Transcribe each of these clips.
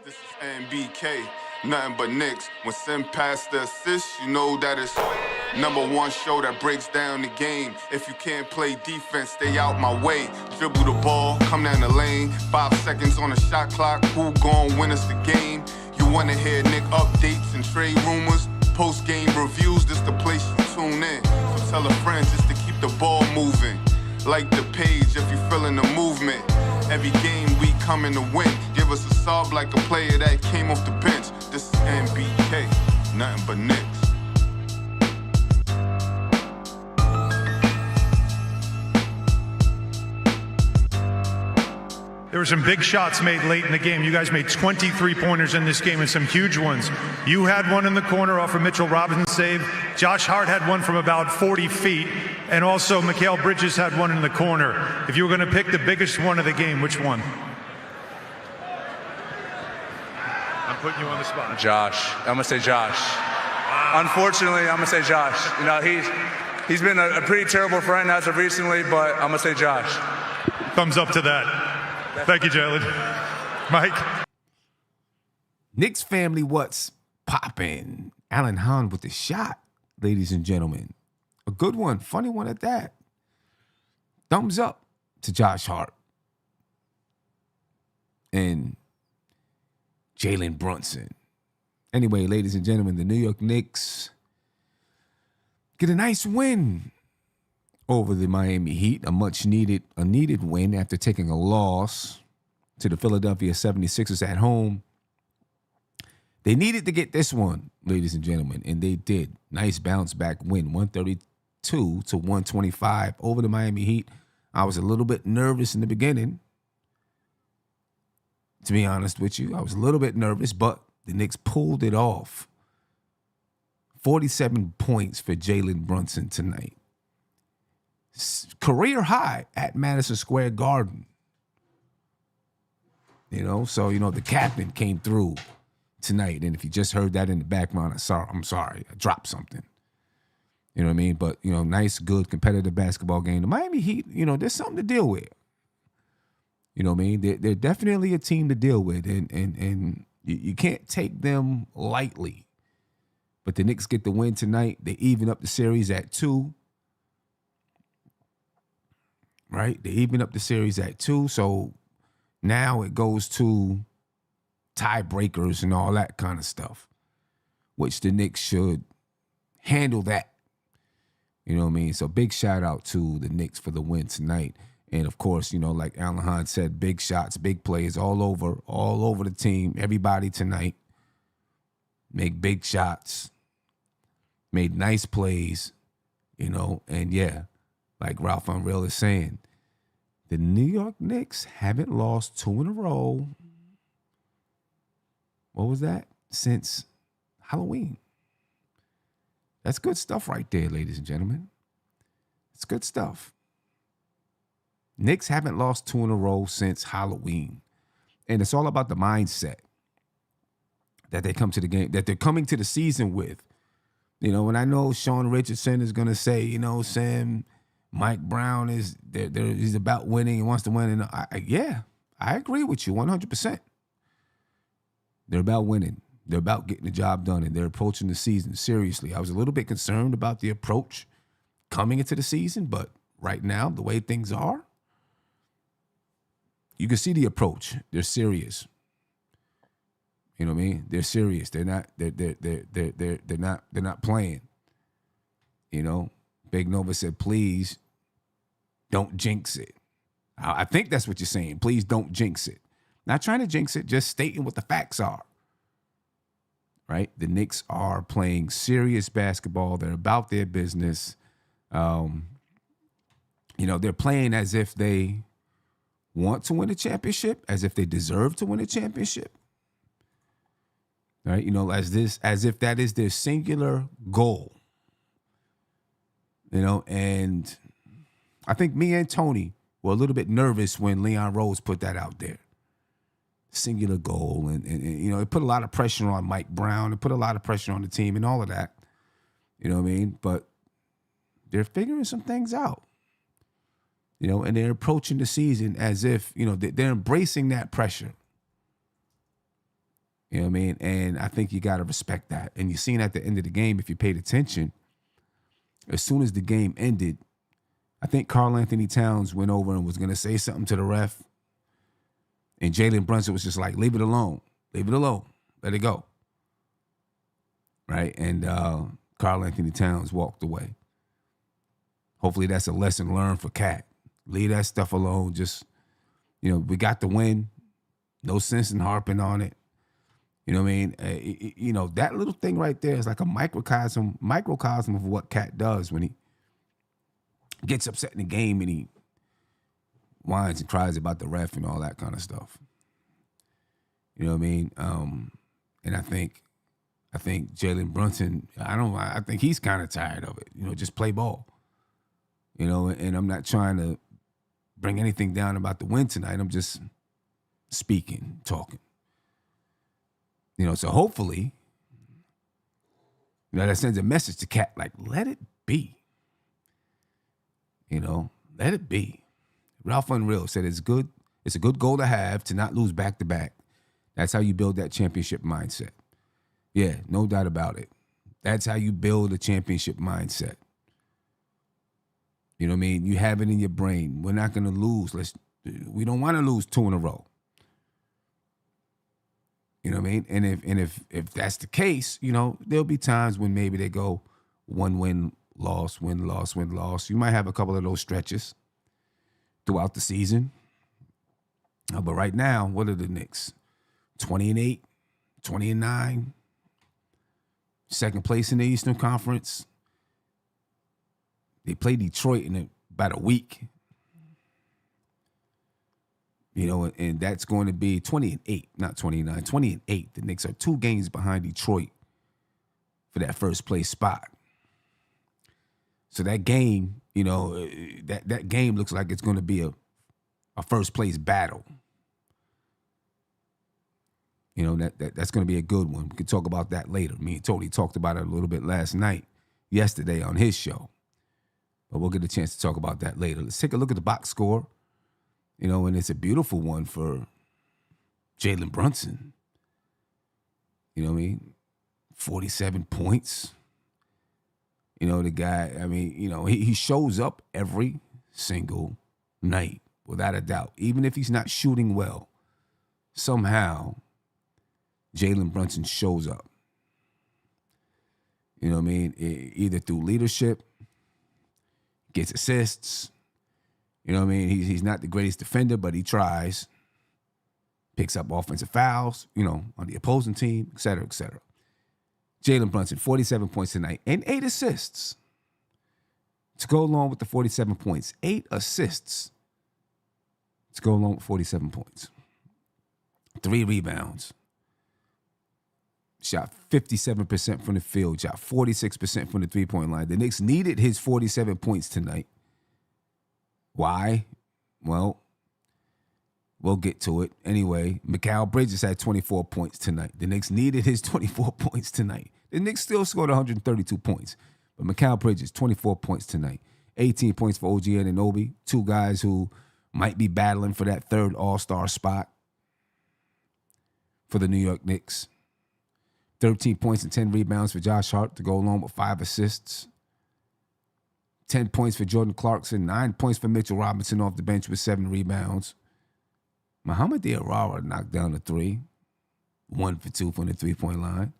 This is NBK, nothing but Knicks. When Sim passed the assist, you know that it's #1 show that breaks down the game. If you can't play defense, stay out my way. Dribble the ball, come down the lane. 5 seconds on the shot clock, who gon' win us the game? You wanna hear Nick updates and trade rumors? Post-game reviews, this the place you tune in. So tell a friend just to keep the ball moving. Like the page if you feeling the movement. Every game we coming to win. Give us a sub like a player that came off the bench. This is NBK, nothing but Knicks. There were some big shots made late in the game. You guys made 23 pointers in this game and some huge ones. You had one in the corner off of Mitchell Robinson's save. Josh Hart had one from about 40 feet. And also Mikal Bridges had one in the corner. If you were going to pick the biggest one of the game, which one? I'm putting you on the spot. Josh. I'm going to say Josh. Wow. Unfortunately, I'm going to say Josh. You know, he's been a pretty terrible friend as of recently, but I'm going to say Josh. Thumbs up to that. Thank you, Jalen. Mike? Knicks family, what's poppin'? Alan Hahn with the shot, ladies and gentlemen. A good one, funny one at that. Thumbs up to Josh Hart and Jalen Brunson. Anyway, ladies and gentlemen, the New York Knicks get a nice win over the Miami Heat, a needed win after taking a loss to the Philadelphia 76ers at home. They needed to get this one, ladies and gentlemen, and they did. Nice bounce back win, 132 to 125 over the Miami Heat. I was a little bit nervous in the beginning, to be honest with you. I was a little bit nervous, but the Knicks pulled it off. 47 points for Jalen Brunson tonight. Career high at Madison Square Garden. So the captain came through tonight. And if you just heard that in the background, I'm sorry. I dropped something. You know what I mean? But, nice, good, competitive basketball game. The Miami Heat, there's something to deal with. You know what I mean? They're definitely a team to deal with. And you can't take them lightly. But the Knicks get the win tonight. They even up the series at 2. Right? They even up the series at 2. So now it goes to tiebreakers and all that kind of stuff, which the Knicks should handle that. You know what I mean? So big shout out to the Knicks for the win tonight. And of course, like Alan Hahn said, big shots, big plays all over the team. Everybody tonight make big shots, made nice plays, and yeah. Like Ralph Unreal is saying, the New York Knicks haven't lost 2 in a row. What was that? Since Halloween. That's good stuff right there, ladies and gentlemen. It's good stuff. Knicks haven't lost 2 in a row since Halloween. And it's all about the mindset that they come to the game, that they're coming to the season with. And I know Sean Richardson is going to say, Sam, Mike Brown he's about winning. He wants to win. And I agree with you 100%. They're about winning. They're about getting the job done, and they're approaching the season seriously. I was a little bit concerned about the approach coming into the season, but right now, the way things are, you can see the approach. They're serious. You know what I mean? They're serious. They're not playing. Big Nova said, please don't jinx it. I think that's what you're saying. Please don't jinx it. Not trying to jinx it, just stating what the facts are. Right? The Knicks are playing serious basketball. They're about their business. They're playing as if they want to win a championship, as if they deserve to win a championship. Right? As if that is their singular goal. And I think me and Tony were a little bit nervous when Leon Rose put that out there. Singular goal. And it put a lot of pressure on Mike Brown. It put a lot of pressure on the team and all of that. You know what I mean? But they're figuring some things out. And they're approaching the season as if, they're embracing that pressure. You know what I mean? And I think you got to respect that. And you seen at the end of the game, if you paid attention, as soon as the game ended, I think Karl-Anthony Towns went over and was going to say something to the ref. And Jalen Brunson was just like, leave it alone. Leave it alone. Let it go. Right? And Karl-Anthony Towns walked away. Hopefully that's a lesson learned for Cat. Leave that stuff alone. Just, we got the win. No sense in harping on it. You know what I mean? That little thing right there is like a microcosm of what Cat does when he gets upset in the game and he whines and cries about the ref and all that kind of stuff. You know what I mean? And I think Jalen Brunson, I think he's kind of tired of it. Just play ball. And I'm not trying to bring anything down about the win tonight. I'm just speaking, talking. So hopefully, that sends a message to Cat, like, let it be. Let it be. Ralph Unreal said it's good. It's a good goal to have to not lose back-to-back. That's how you build that championship mindset. Yeah, no doubt about it. That's how you build a championship mindset. You know what I mean? You have it in your brain. We're not going to lose. We don't want to lose 2 in a row. You know what I mean? And if that's the case, there'll be times when maybe they go 1 win, loss, win, loss, win, loss. You might have a couple of those stretches throughout the season. But right now, what are the Knicks? 20-8, 20-9, second place in the Eastern Conference. They play Detroit in about a week. And that's going to be 20-8, not 29, 20-8. The Knicks are 2 games behind Detroit for that first place spot. So that game, that game looks like it's going to be a first place battle. That's going to be a good one. We can talk about that later. Me and Tony talked about it a little bit yesterday on his show. But we'll get a chance to talk about that later. Let's take a look at the box score. And it's a beautiful one for Jalen Brunson. You know what I mean? 47 points. The guy, he shows up every single night, without a doubt. Even if he's not shooting well, somehow Jalen Brunson shows up. You know what I mean? Either through leadership, gets assists. You know what I mean? He's not the greatest defender, but he tries. Picks up offensive fouls, on the opposing team, et cetera, et cetera. Jalen Brunson, 47 points tonight and 8 assists. To go along with the 47 points, 8 assists to go along with 47 points. 3 rebounds. Shot 57% from the field. Shot 46% from the three-point line. The Knicks needed his 47 points tonight. Why? Well, we'll get to it. Anyway, Mikal Bridges had 24 points tonight. The Knicks needed his 24 points tonight. The Knicks still scored 132 points. But Mikal Bridges, 24 points tonight. 18 points for OG Anunoby. 2 guys who might be battling for that 3rd All-Star spot for the New York Knicks. 13 points and 10 rebounds for Josh Hart to go along with 5 assists. 10 points for Jordan Clarkson. 9 points for Mitchell Robinson off the bench with 7 rebounds. Muhammad Diarra knocked down a 3. 1 for 2 from the three-point line.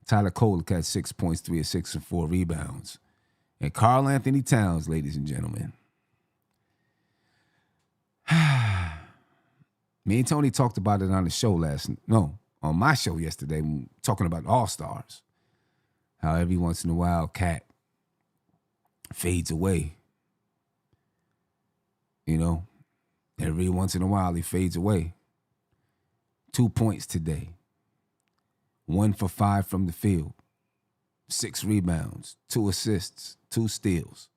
Tyler Kolek had 6 points, 3 assists, and 4 rebounds. And Karl-Anthony Towns, ladies and gentlemen. Me and Tony talked about it on the show on my show yesterday, talking about All-Stars. How every once in a while, Cat fades away. Every once in a while, he fades away. 2 points today. 1 for 5 from the field. 6 rebounds, 2 assists, 2 steals.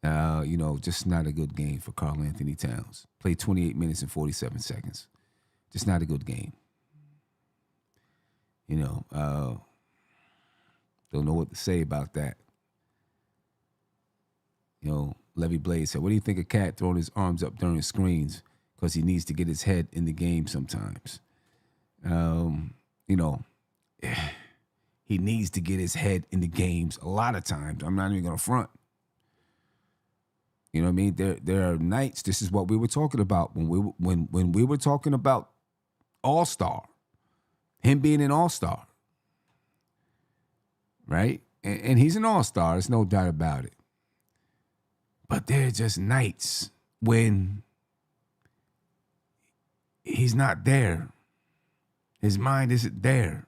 Just not a good game for Karl-Anthony Towns. Played 28 minutes and 47 seconds. Just not a good game. Don't know what to say about that. Levy Blade said, what do you think of Cat throwing his arms up during screens? Because he needs to get his head in the game sometimes. You know, he needs to get his head in the games a lot of times. I'm not even gonna front. You know what I mean? There are nights. This is what we were talking about when we were talking about All-Star, him being an All-Star, right? And he's an All-Star. There's no doubt about it. But there are just nights when he's not there. His mind isn't there.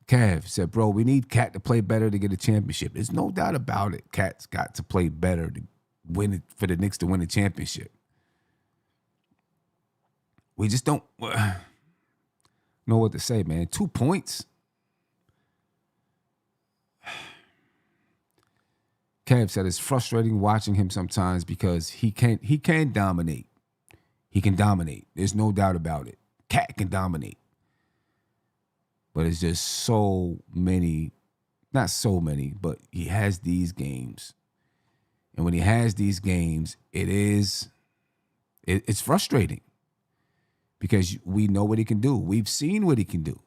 Kev said, bro, we need Cat to play better to get a championship. There's no doubt about it. Cat's got to play better to win it, for the Knicks to win the championship. We just don't know what to say, man. 2 points. Kev said it's frustrating watching him sometimes because he can dominate. He can dominate. There's no doubt about it. Cat can dominate. But it's just so many, not so many, but he has these games. And when he has these games, it's frustrating because we know what he can do. We've seen what he can do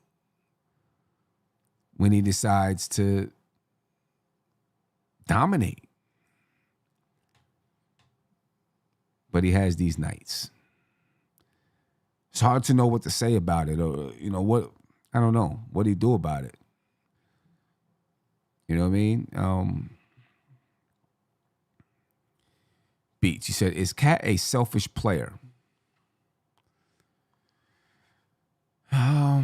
when he decides to dominate. But he has these nights. It's hard to know what to say about it, or what. I don't know. What do you do about it? You know what I mean? Beach, he said, is Cat a selfish player? I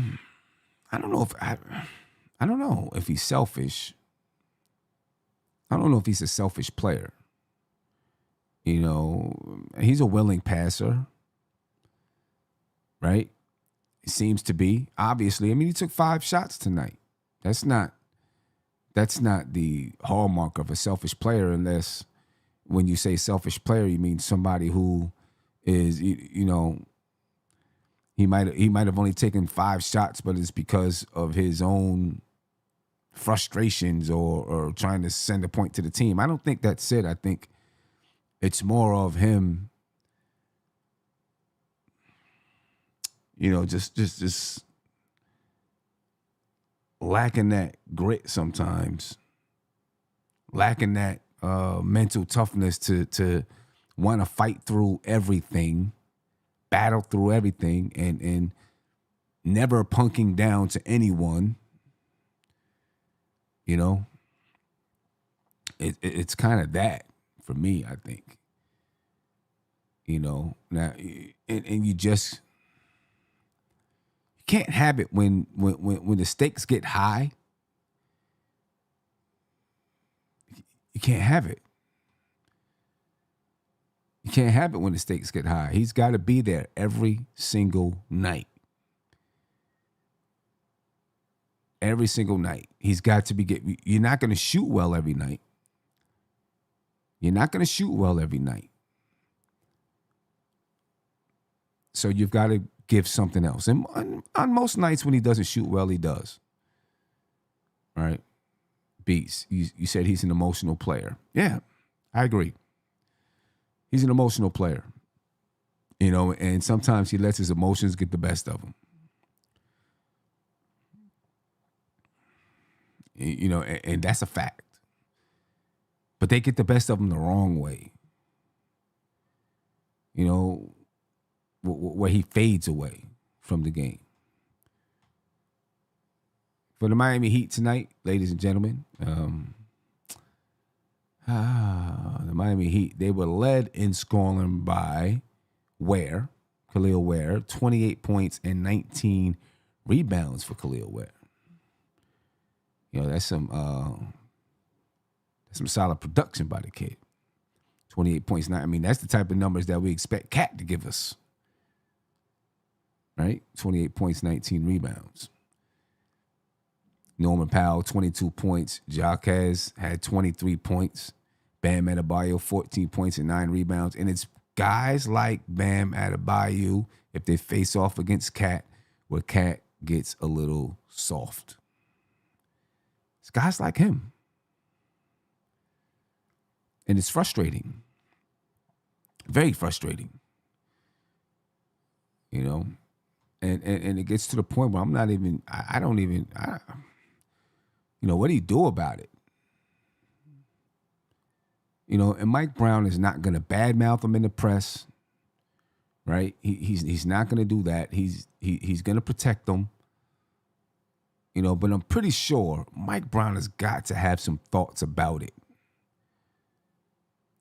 don't know if he's selfish. I don't know if he's a selfish player. He's a willing passer, right? It seems to be, obviously. I mean, he took 5 shots tonight. That's not the hallmark of a selfish player, unless when you say selfish player, you mean somebody who is, he might have only taken 5 shots, but it's because of his own frustrations or trying to send a point to the team. I don't think that's it. I think it's more of him, just lacking that grit sometimes, lacking that mental toughness to want to fight through everything, battle through everything, and never punking down to anyone. It's kind of that for me, I think. Now, and you just can't have it when the stakes get high. You can't have it. You can't have it when the stakes get high. He's got to be there every single night. Every single night. He's got to be you're not going to shoot well every night. You're not going to shoot well every night. So you've got to give something else. And on most nights when he doesn't shoot well, he does. All right? Beats, you said he's an emotional player. Yeah, I agree. He's an emotional player. And sometimes he lets his emotions get the best of him. And that's a fact. But they get the best of him the wrong way. Where he fades away from the game. For the Miami Heat tonight, ladies and gentlemen, the Miami Heat, they were led in scoring by Khalil Ware, 28 points and 19 rebounds for Khalil Ware. That's some solid production by the kid. 28 points. That's the type of numbers that we expect Cat to give us. Right? 28 points, 19 rebounds. Norman Powell, 22 points. Jaquez had 23 points. Bam Adebayo, 14 points and 9 rebounds. And it's guys like Bam Adebayo, if they face off against Cat, where Cat gets a little soft. It's guys like him. And it's frustrating. Very frustrating. And it gets to the point where I'm not even, I don't even, what do you do about it? And Mike Brown is not going to badmouth him in the press, right? He's not going to do that. He's going to protect them, but I'm pretty sure Mike Brown has got to have some thoughts about it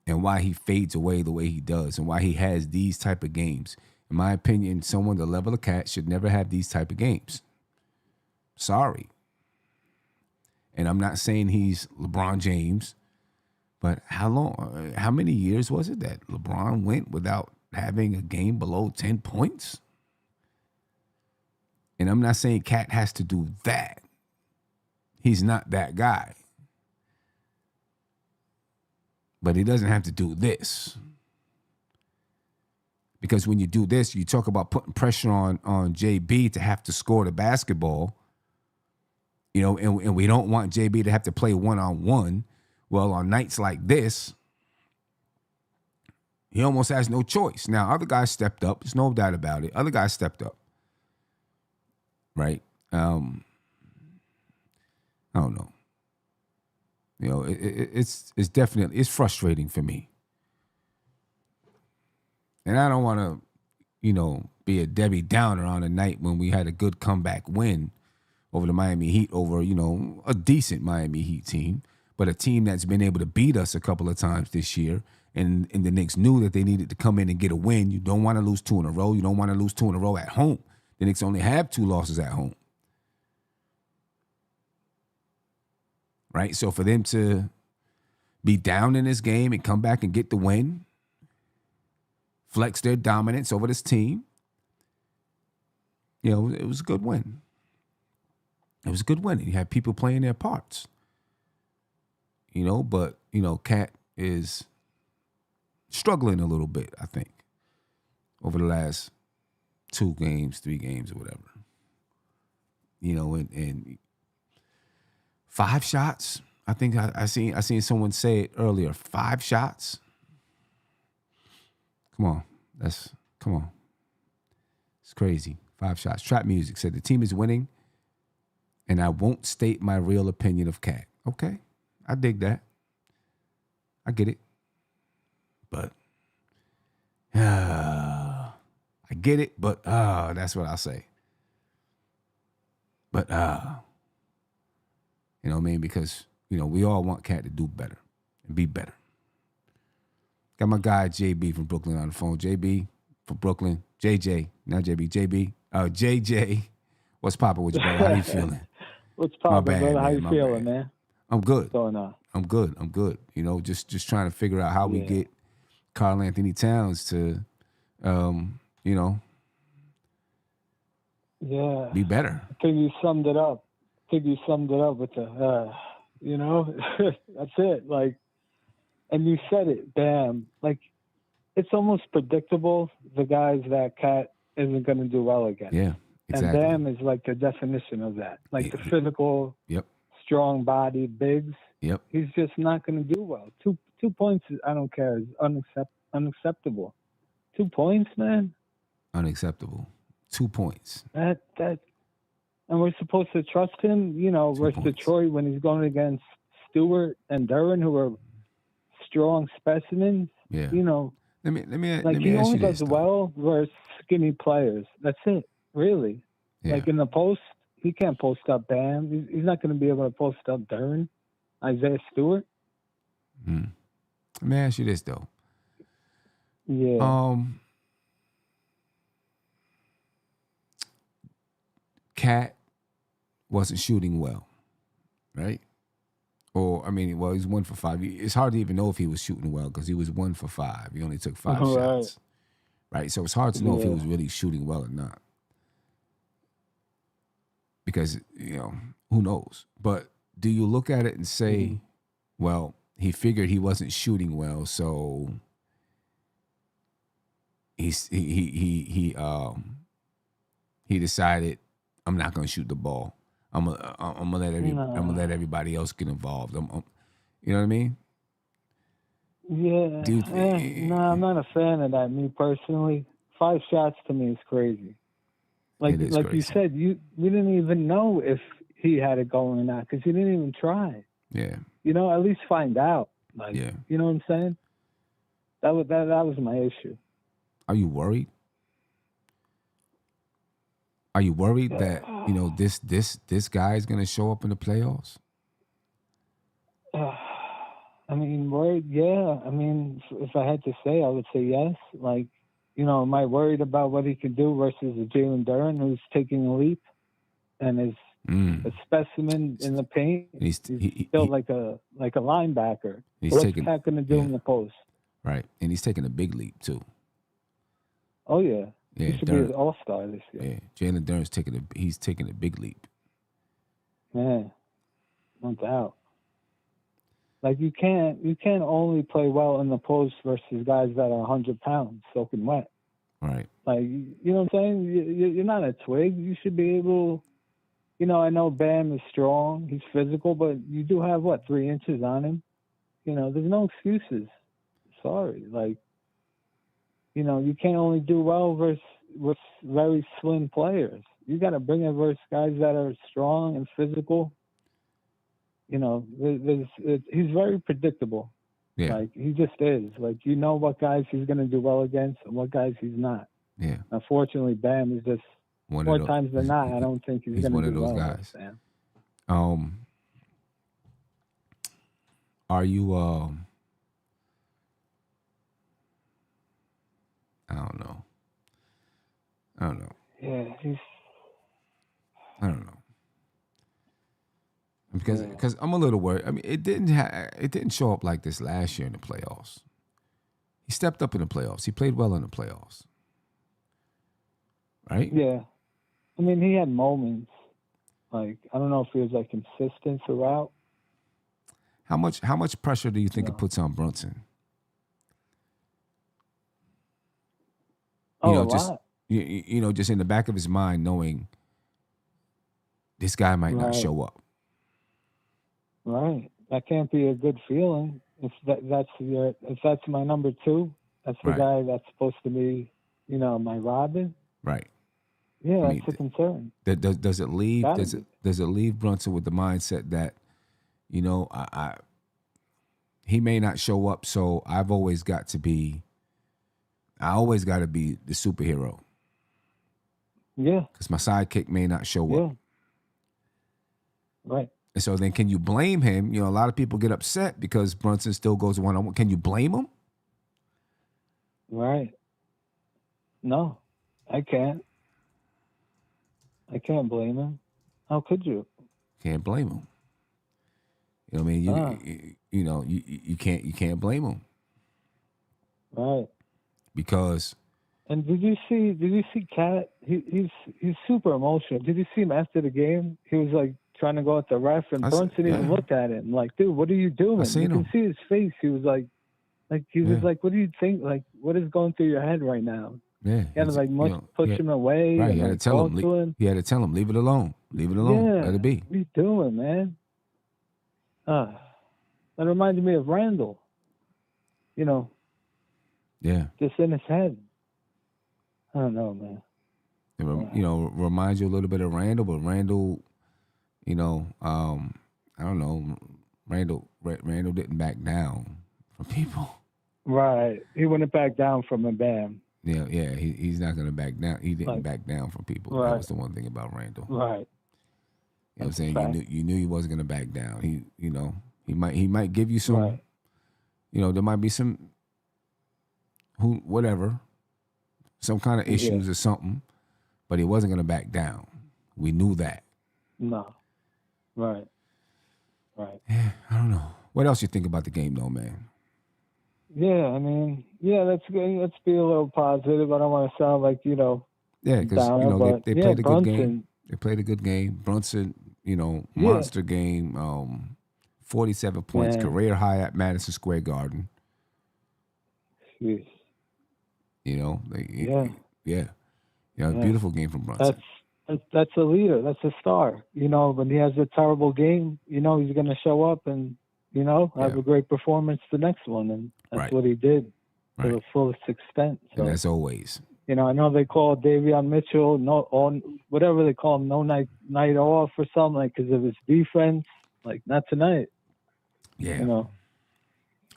and why he fades away the way he does and why he has these type of games. In my opinion, someone the level of Cat should never have these type of games. Sorry. And I'm not saying he's LeBron James, but how many years was it that LeBron went without having a game below 10 points? And I'm not saying Cat has to do that. He's not that guy. But he doesn't have to do this. Because when you do this, you talk about putting pressure on JB to have to score the basketball, and we don't want JB to have to play one-on-one. Well, on nights like this, he almost has no choice. Now, other guys stepped up. There's no doubt about it. Other guys stepped up. Right? I don't know. It's definitely, it's frustrating for me. And I don't want to, be a Debbie Downer on a night when we had a good comeback win over the Miami Heat, over, a decent Miami Heat team, but a team that's been able to beat us a couple of times this year. And the Knicks knew that they needed to come in and get a win. You don't want to lose 2 in a row. You don't want to lose 2 in a row at home. The Knicks only have 2 losses at home. Right? So for them to be down in this game and come back and get the win, flex their dominance over this team, it was a good win. It was a good win. You had people playing their parts. But, Cat is struggling a little bit, I think, over the last 2 games, 3 games, or whatever. And 5 shots. I think I seen someone say it earlier. 5 shots. Come on. It's crazy. 5 shots. Trap Music said the team is winning, and I won't state my real opinion of Cat. Okay. I dig that. I get it. But I get it, but that's what I'll say. But you know what I mean? Because, we all want Cat to do better and be better. Got my guy JB from Brooklyn on the phone. JB from Brooklyn. JJ, not JB. JB. JJ. What's poppin' with you, brother? How you feeling? What's poppin', brother? How you My feeling, bad. man? I'm good. What's going on? I'm good. Just trying to figure out how we get Karl-Anthony Towns to, be better. I think you summed it up. With the, that's it. Like, and you said it, bam. Like, it's almost predictable, the guys that Cat isn't going to do well against. Yeah, exactly. And Bam is like the definition of that. Like the physical, strong body bigs. Yep. He's just not going to do well. 2 points, I don't care, is unacceptable. 2 points, man. Unacceptable. 2 points. And we're supposed to trust him, versus Detroit when he's going against Stewart and Duran, who are strong specimens. Yeah. Let me he ask you only this, does well versus skinny players. That's it, really. Yeah. Like in the post, he can't post up Bam. He's not going to be able to post up Duran, Isaiah Stewart. Let me ask you this though. Yeah. Cat wasn't shooting well, right? Or, he's 1 for 5. It's hard to even know if he was shooting well because he was 1 for 5. He only took 5 shots, right? So it's hard to know if he was really shooting well or not because, who knows? But do you look at it and say, well, he figured he wasn't shooting well, so he decided, I'm not going to shoot the ball. I'm gonna let everybody else get involved. You know what I mean? Yeah. No, I'm not a fan of that. Me personally, 5 shots to me is crazy. Like It is you crazy. said, we didn't even know if he had it going or not because he didn't even try. Yeah. You know, at least find out. Like, Yeah. you know what I'm saying? That was my issue. Are you worried? Are you worried that, you know, this guy is going to show up in the playoffs? I mean, worried, yeah. I mean, if I had to say, I would say yes. Like, you know, am I worried about what he can do versus a Jalen Duren who's taking a leap and is a specimen in the paint? He's built like a linebacker. What's Cat going to do in the post? Right, and he's taking a big leap too. Oh yeah, Yeah, he should be an all-star this year. Yeah, Jalen Duren's taking a big leap. Man, no doubt. Like you can't only play well in the post versus guys that are 100 pounds soaking wet. Right. Like, you know what I'm saying? You're not a twig. You should be able. You know, I know Bam is strong. He's physical, but you do have 3 inches on him. You know, there's no excuses. Sorry, like, you know, you can't only do well with very slim players. You got to bring it versus guys that are strong and physical. You know, he's very predictable. Yeah. Like, he just is. Like, you know what guys he's going to do well against and what guys he's not. Yeah. Unfortunately, Bam is just more times than not. I don't think he's going to do well. He's one of those guys. Bam. Are you? I don't know. Yeah, I don't know. Because I'm a little worried. I mean, it didn't show up like this last year in the playoffs. He stepped up in the playoffs. He played well in the playoffs. Right? Yeah. I mean, he had moments. Like, I don't know if he was like consistent throughout. How much pressure do you think it puts on Brunson? A just lot. you know, just in the back of his mind, knowing this guy might not show up. Right. That can't be a good feeling. If that's my number 2, that's the guy that's supposed to be, you know, my Robin. Right. Yeah, that's a concern. Does it leave Brunson with the mindset that, you know, he may not show up, so I always got to be the superhero. Yeah. Because my sidekick may not show up. Right. And so then can you blame him? You know, a lot of people get upset because Brunson still goes one-on-one. Can you blame him? Right. No, I can't. I can't blame him. How could you? Can't blame him. You know what I mean? You know, you can't blame him. Right. Because. And did you see Cat? He's super emotional. Did you see him after the game? He was like trying to go at the ref, and Brunson even looked at him like, "Dude, what are you doing?" You can see his face. He was like he was like, "What do you think? Like, what is going through your head right now?" Yeah. He had to push him away. Right. And, He had to tell him. He had to tell him, leave it alone. Leave it alone. Yeah. Let it be. What are you doing, man? That reminded me of Randall. You know. Yeah. Just in his head. I don't know, man. It, you know, reminds you a little bit of Randall, but Randall, you know, I don't know. Randall didn't back down from people. Right. He wouldn't back down from a Bam. Yeah. He's not going to back down. He didn't back down from people. Right. That was the one thing about Randall. Right. You know what I'm saying? You knew he wasn't going to back down. He might give you some. Right. You know, there might be some. Whatever. Some kind of issues or something, but he wasn't going to back down. We knew that. No. Right. Yeah, I don't know. What else you think about the game, though, man? Yeah, I mean, let's be a little positive. I don't want to sound like, you know, yeah, because you know they played a good game. They played a good game. Brunson, you know, monster game. 47 points, career high at Madison Square Garden. Jeez. You know, beautiful game from Brunson. That's a leader. That's a star. You know, when he has a terrible game, you know he's going to show up and, you know, have a great performance the next one, and that's what he did to the fullest extent. So. And as always, You know, I know they call Davion Mitchell whatever they call him, no night off or something, like, because of his defense. Like, not tonight. Yeah. You know.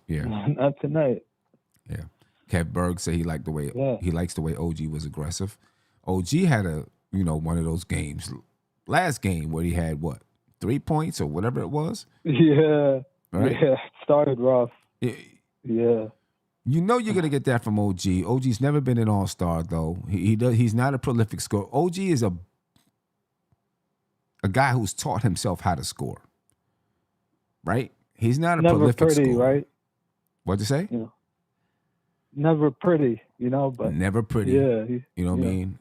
Yeah. Not tonight. Yeah. Kev Berg said he likes the way OG was aggressive. OG had one of those games last game where he had 3 points or whatever it was. Yeah. Right? Yeah. Started rough. Yeah. You know you're gonna get that from OG. OG's never been an all-star though. He's not a prolific scorer. OG is a guy who's taught himself how to score. Right? He's not a prolific scorer. Right? What'd you say? You know, never pretty, but never pretty. Yeah. You know what I mean?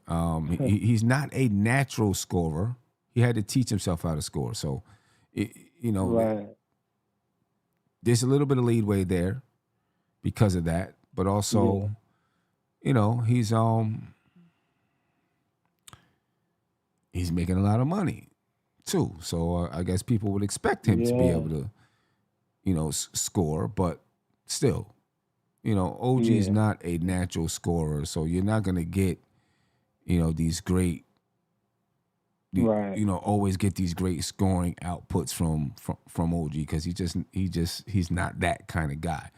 He's not a natural scorer. He had to teach himself how to score. So, right. There's a little bit of leeway there because of that, but also, he's making a lot of money too. So I guess people would expect him to be able to, score, but still, OG is not a natural scorer, so you're not going to get, these great, always get these great scoring outputs from OG because he's not that kind of guy.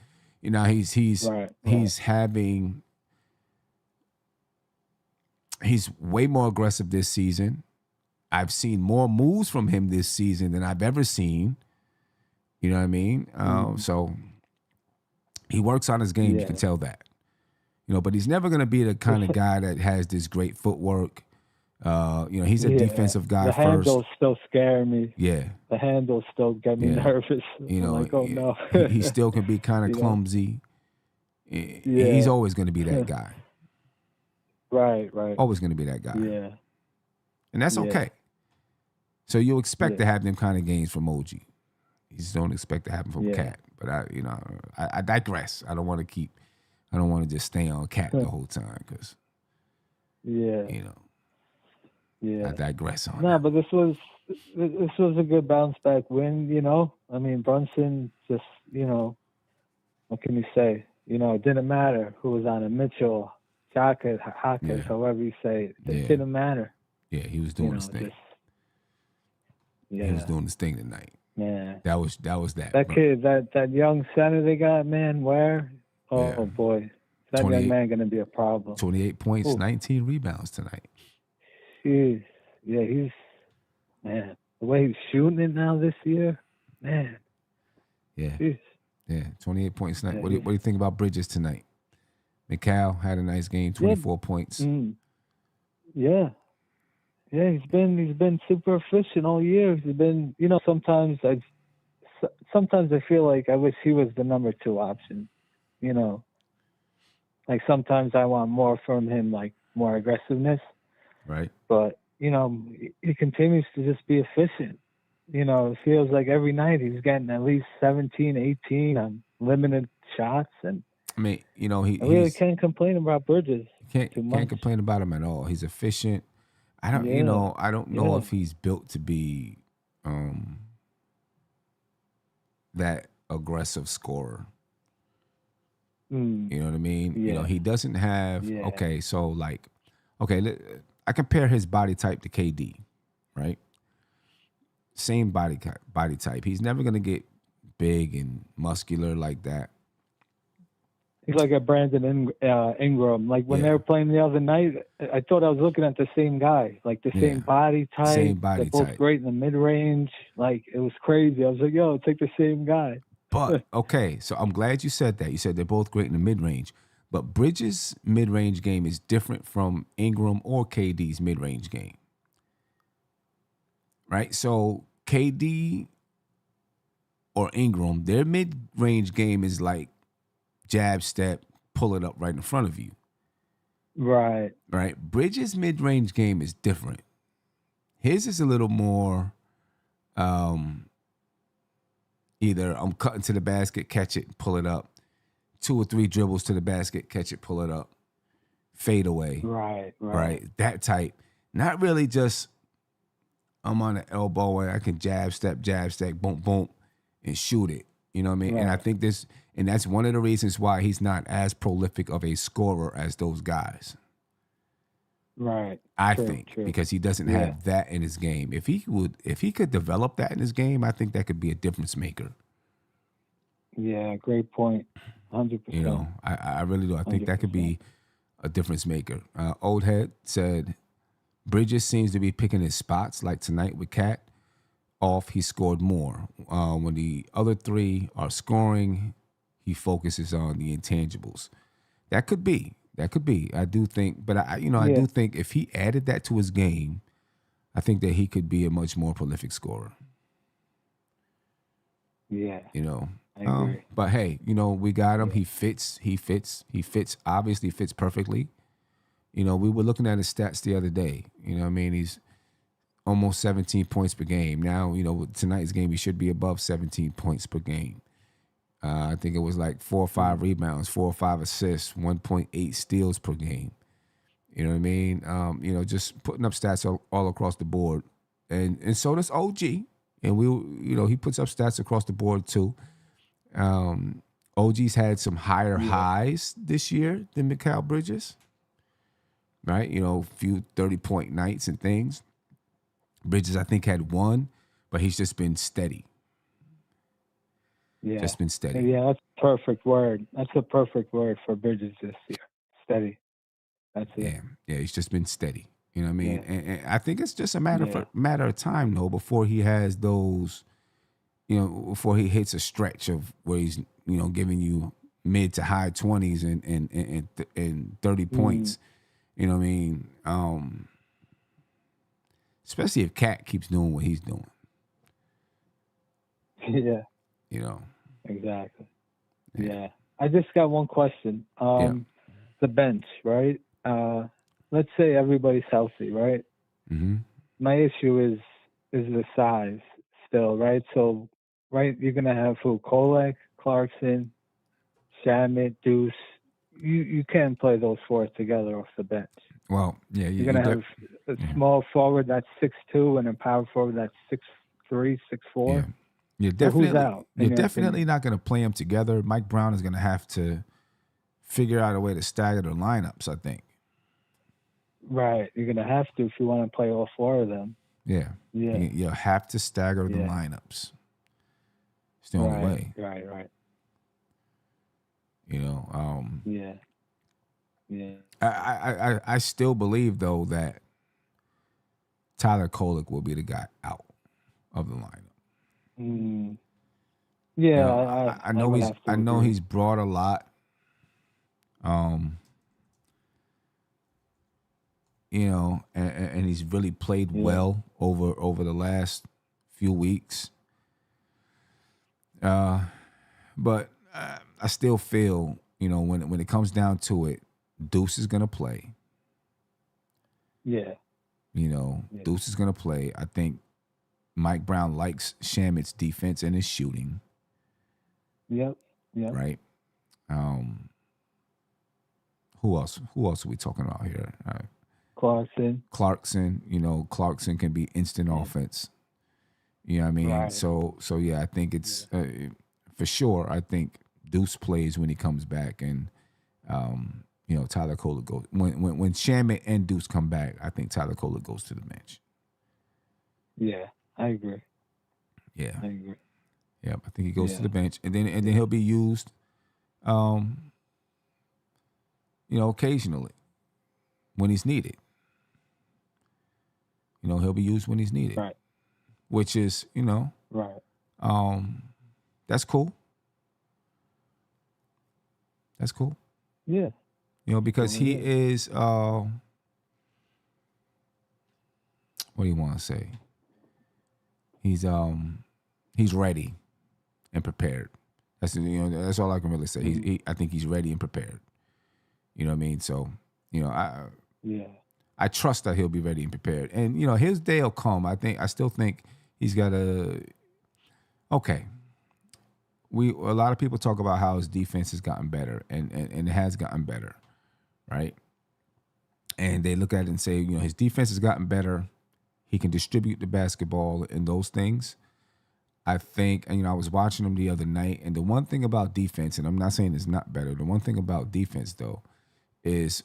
He's way more aggressive this season. I've seen more moves from him this season than I've ever seen. You know what I mean? So he works on his game. You can tell that. But he's never going to be the kind of guy that has this great footwork. He's a defensive guy first. The handles still scare me. Yeah. The handles still get me nervous. I'm like, oh no. He still can be kind of clumsy. He's always going to be that guy. Right. Always going to be that guy. Yeah. And that's okay. So you'll expect to have them kind of games from OG. You just don't expect to have them from Cat. But I digress. I don't want to just stay on Cat the whole time because, I digress on that. But this was a good bounce back win, I mean, Brunson just, what can you say? It didn't matter who was on it, Mitchell, Hawkins, however you say it. It didn't matter. Yeah, he was doing his thing. He was doing his thing tonight. Man. That was that. That kid, that young center they got, man, where? Oh, boy. Is that young man going to be a problem? 28 points, 19 rebounds tonight. Jeez. Yeah, man, the way he's shooting it now this year, man. Yeah. Jeez. Yeah, 28 points tonight. What do you think about Bridges tonight? McCall had a nice game, 24 points. Yeah. Yeah, he's been super efficient all year. He's been, sometimes I feel like I wish he was the number 2 option. Like sometimes I want more from him, like more aggressiveness. Right. But, he continues to just be efficient. It feels like every night he's getting at least 17, 18 on limited shots. And I mean, I really can't complain about Bridges. Can't complain about him at all. He's efficient. I don't know if he's built to be that aggressive scorer. You know what I mean? Yeah. He doesn't have I compare his body type to KD, right? Same body type. He's never going to get big and muscular like that. He's like a Brandon Ingram. Like when they were playing the other night, I thought I was looking at the same guy, like the same body type. Same body They're both type. great in the mid-range. Like it was crazy. I was like, yo, it's like the same guy. But, okay, so I'm glad you said that. You said they're both great in the mid-range. But Bridges' mid-range game is different from Ingram or KD's mid-range game. Right? So KD or Ingram, their mid-range game is like jab, step, pull it up right in front of you. Right. Right? Bridges' mid-range game is different. His is a little more either I'm cutting to the basket, catch it, pull it up. 2 or 3 dribbles to the basket, catch it, pull it up. Fade away. Right. That type. Not really just I'm on the elbow and I can jab, step, boom, boom, and shoot it. You know what I mean? Right. And I think that's one of the reasons why he's not as prolific of a scorer as those guys. Right. I True, think true. because he doesn't Yeah. have that in his game. If he could develop that in his game, I think that could be a difference maker. Yeah, great point. 100%. You know, I really do. I think that could 100%. be a difference maker. Old Head said Bridges seems to be picking his spots. Like tonight with Cat off, he scored more. When the other three are scoring, he focuses on the intangibles. That could be. That could be. I do think, but I Yeah. do think if he added that to his game, I think that he could be a much more prolific scorer. Yeah. You know. I agree. But hey, you know, we got him. He fits. Obviously fits perfectly. You know, we were looking at his stats the other day. You know what I mean? He's almost 17 points per game. Now, you know, with tonight's game, he should be above 17 points per game. I think it was like 4 or 5 rebounds, 4 or 5 assists, 1.8 steals per game. You know what I mean? You know, just putting up stats all across the board. And so does OG. And he puts up stats across the board too. OG's had some higher highs this year than Mikal Bridges. Right? You know, a few 30-point nights and things. Bridges, I think, had one, but he's just been steady. Yeah. Just been steady. Yeah, that's a perfect word. That's a perfect word for Bridges this year. Steady. That's it. Yeah, he's just been steady. You know what I mean? Yeah. And I think it's just a matter of time, though, before he has those, you know, before he hits a stretch of where he's, you know, giving you mid to high 20s and 30 points. You know what I mean? Especially if Cat keeps doing what he's doing. Yeah. You know? Exactly. Yeah. I just got one question. The bench, right? Let's say everybody's healthy, right? Mm-hmm. My issue is the size still, right? So, right, you're gonna have who? Kolek, Clarkson, Shamet, Deuce. You can't play those four together off the bench. Well, yeah, You're gonna have a small forward that's 6'2" and a power forward that's 6'3", 6'4". Yeah. You're So who's definitely, out, in you're your definitely opinion? not going to play them together. Mike Brown is going to have to figure out a way to stagger their lineups, I think. Right. You're gonna have to if you want to play all four of them. Yeah. Yeah. You'll have to stagger the lineups. It's the only way. Right. You know, Yeah. Yeah. I still believe, though, that Tyler Kolek will be the guy out of the lineup. Yeah, You know, I know would he's have to I know agree. he's brought a lot. You know, and he's really played well over the last few weeks. But I still feel, you know, when it comes down to it, Deuce is gonna play. Yeah. You know, Deuce is gonna play. I think Mike Brown likes Shamet's defense and his shooting. Yep. Right. Who else? Who else are we talking about here? Clarkson. You know, Clarkson can be instant offense. You know what I mean? Right. So yeah, I think it's for sure. I think Deuce plays when he comes back, and you know, Tyler Kolek goes when Shamet and Deuce come back. I think Tyler Kolek goes to the bench. Yeah, I agree. Yeah, I agree. yeah. I think he goes to the bench, and then he'll be used, you know, occasionally when he's needed. You know, he'll be used when he's needed. Right. Which is, you know, that's cool. That's cool. Yeah. You know, because he is, what do you want to say? He's ready and prepared. That's, you know, that's all I can really say. I think he's ready and prepared. You know what I mean? So, you know, I trust that he'll be ready and prepared. And, you know, his day will come. I still think he's got a, okay. A lot of people talk about how his defense has gotten better, and it has gotten better, right? And they look at it and say, you know, his defense has gotten better. He can distribute the basketball and those things. I think, and, you know, I was watching him the other night, and the one thing about defense, and I'm not saying it's not better, the one thing about defense, though, is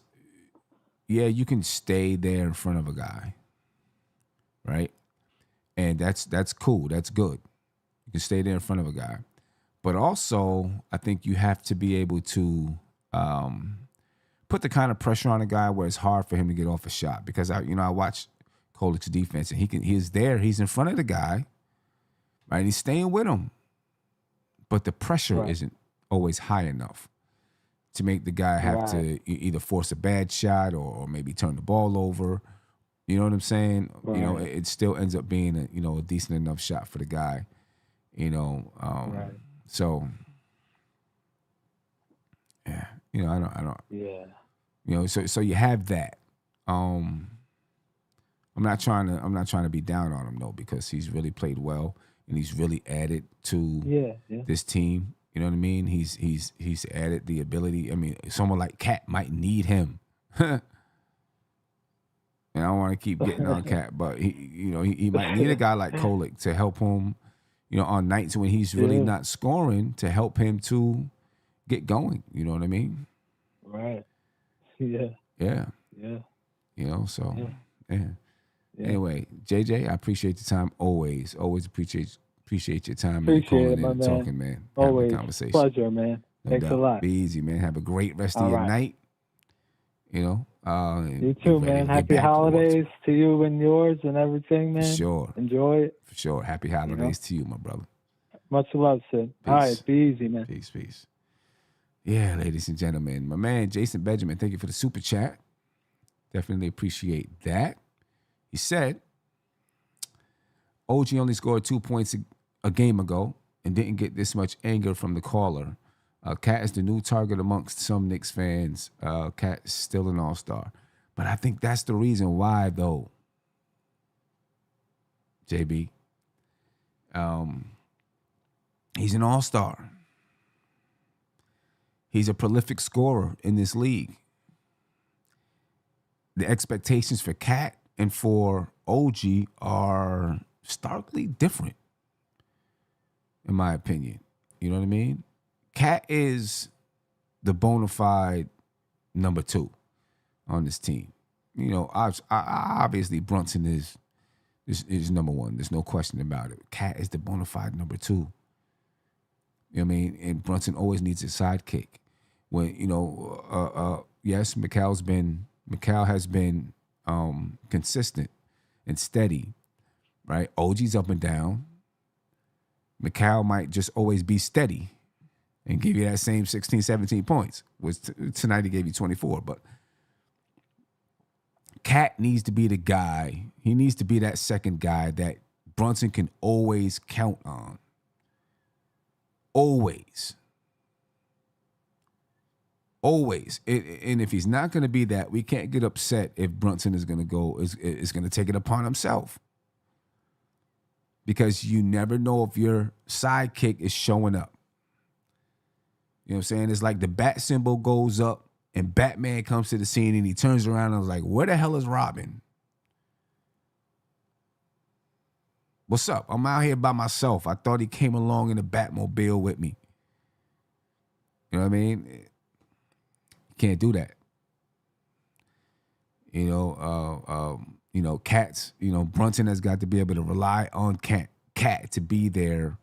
you can stay there in front of a guy, right? And that's cool. That's good. You can stay there in front of a guy. But also, I think you have to be able to put the kind of pressure on a guy where it's hard for him to get off a shot. Because I watch Kolic's defense, and he's there. He's in front of the guy, right? And he's staying with him. But the pressure isn't always high enough to make the guy have to either force a bad shot or maybe turn the ball over. You know what I'm saying? Right. You know, it still ends up being a decent enough shot for the guy. You know, so yeah, you know, I don't. Yeah. You know, so you have that. I'm not trying to be down on him though, because he's really played well and he's really added to this team. You know what I mean? He's added the ability. I mean, someone like Cat might need him. And I don't want to keep getting on Cat, but he might need a guy like Kolick to help him, you know, on nights when he's really not scoring, to help him to get going. You know what I mean? Right. Yeah. Yeah. Yeah. You know, so yeah. Anyway, JJ, I appreciate the time always. Always appreciate your time and calling in and talking, man. Always. Having a conversation. Pleasure, man. No Thanks doubt. a lot. Be easy, man. Have a great rest of your night. You know. You too, man. Happy holidays to you and yours and everything, man. For sure. Enjoy it. For sure. Happy holidays to you, my brother. Much love, Sid. All right, be easy, man. Peace. Yeah, ladies and gentlemen. My man, Jason Benjamin, thank you for the super chat. Definitely appreciate that. He said, OG only scored 2 points a game ago and didn't get this much anger from the caller. Cat is the new target amongst some Knicks fans. Cat is still an all-star. But I think that's the reason why, though, JB. He's an all-star. He's a prolific scorer in this league. The expectations for Cat and for OG are starkly different, in my opinion. You know what I mean? Cat is the bona fide number 2 on this team. You know, obviously Brunson is number 1. There's no question about it. Cat is the bona fide number 2. You know what I mean? And Brunson always needs a sidekick. When, you know, yes, Mikal has been consistent and steady, right? OG's up and down. Mikal might just always be steady and give you that same 16, 17 points. Tonight he gave you 24. But Cat needs to be the guy. He needs to be that second guy that Brunson can always count on. Always. And if he's not going to be that, we can't get upset if Brunson is going to take it upon himself. Because you never know if your sidekick is showing up. You know what I'm saying? It's like the bat symbol goes up and Batman comes to the scene and he turns around and was like, where the hell is Robin? What's up? I'm out here by myself. I thought he came along in the Batmobile with me. You know what I mean? You can't do that. You know, Cat's, you know, Brunson has got to be able to rely on Cat to be there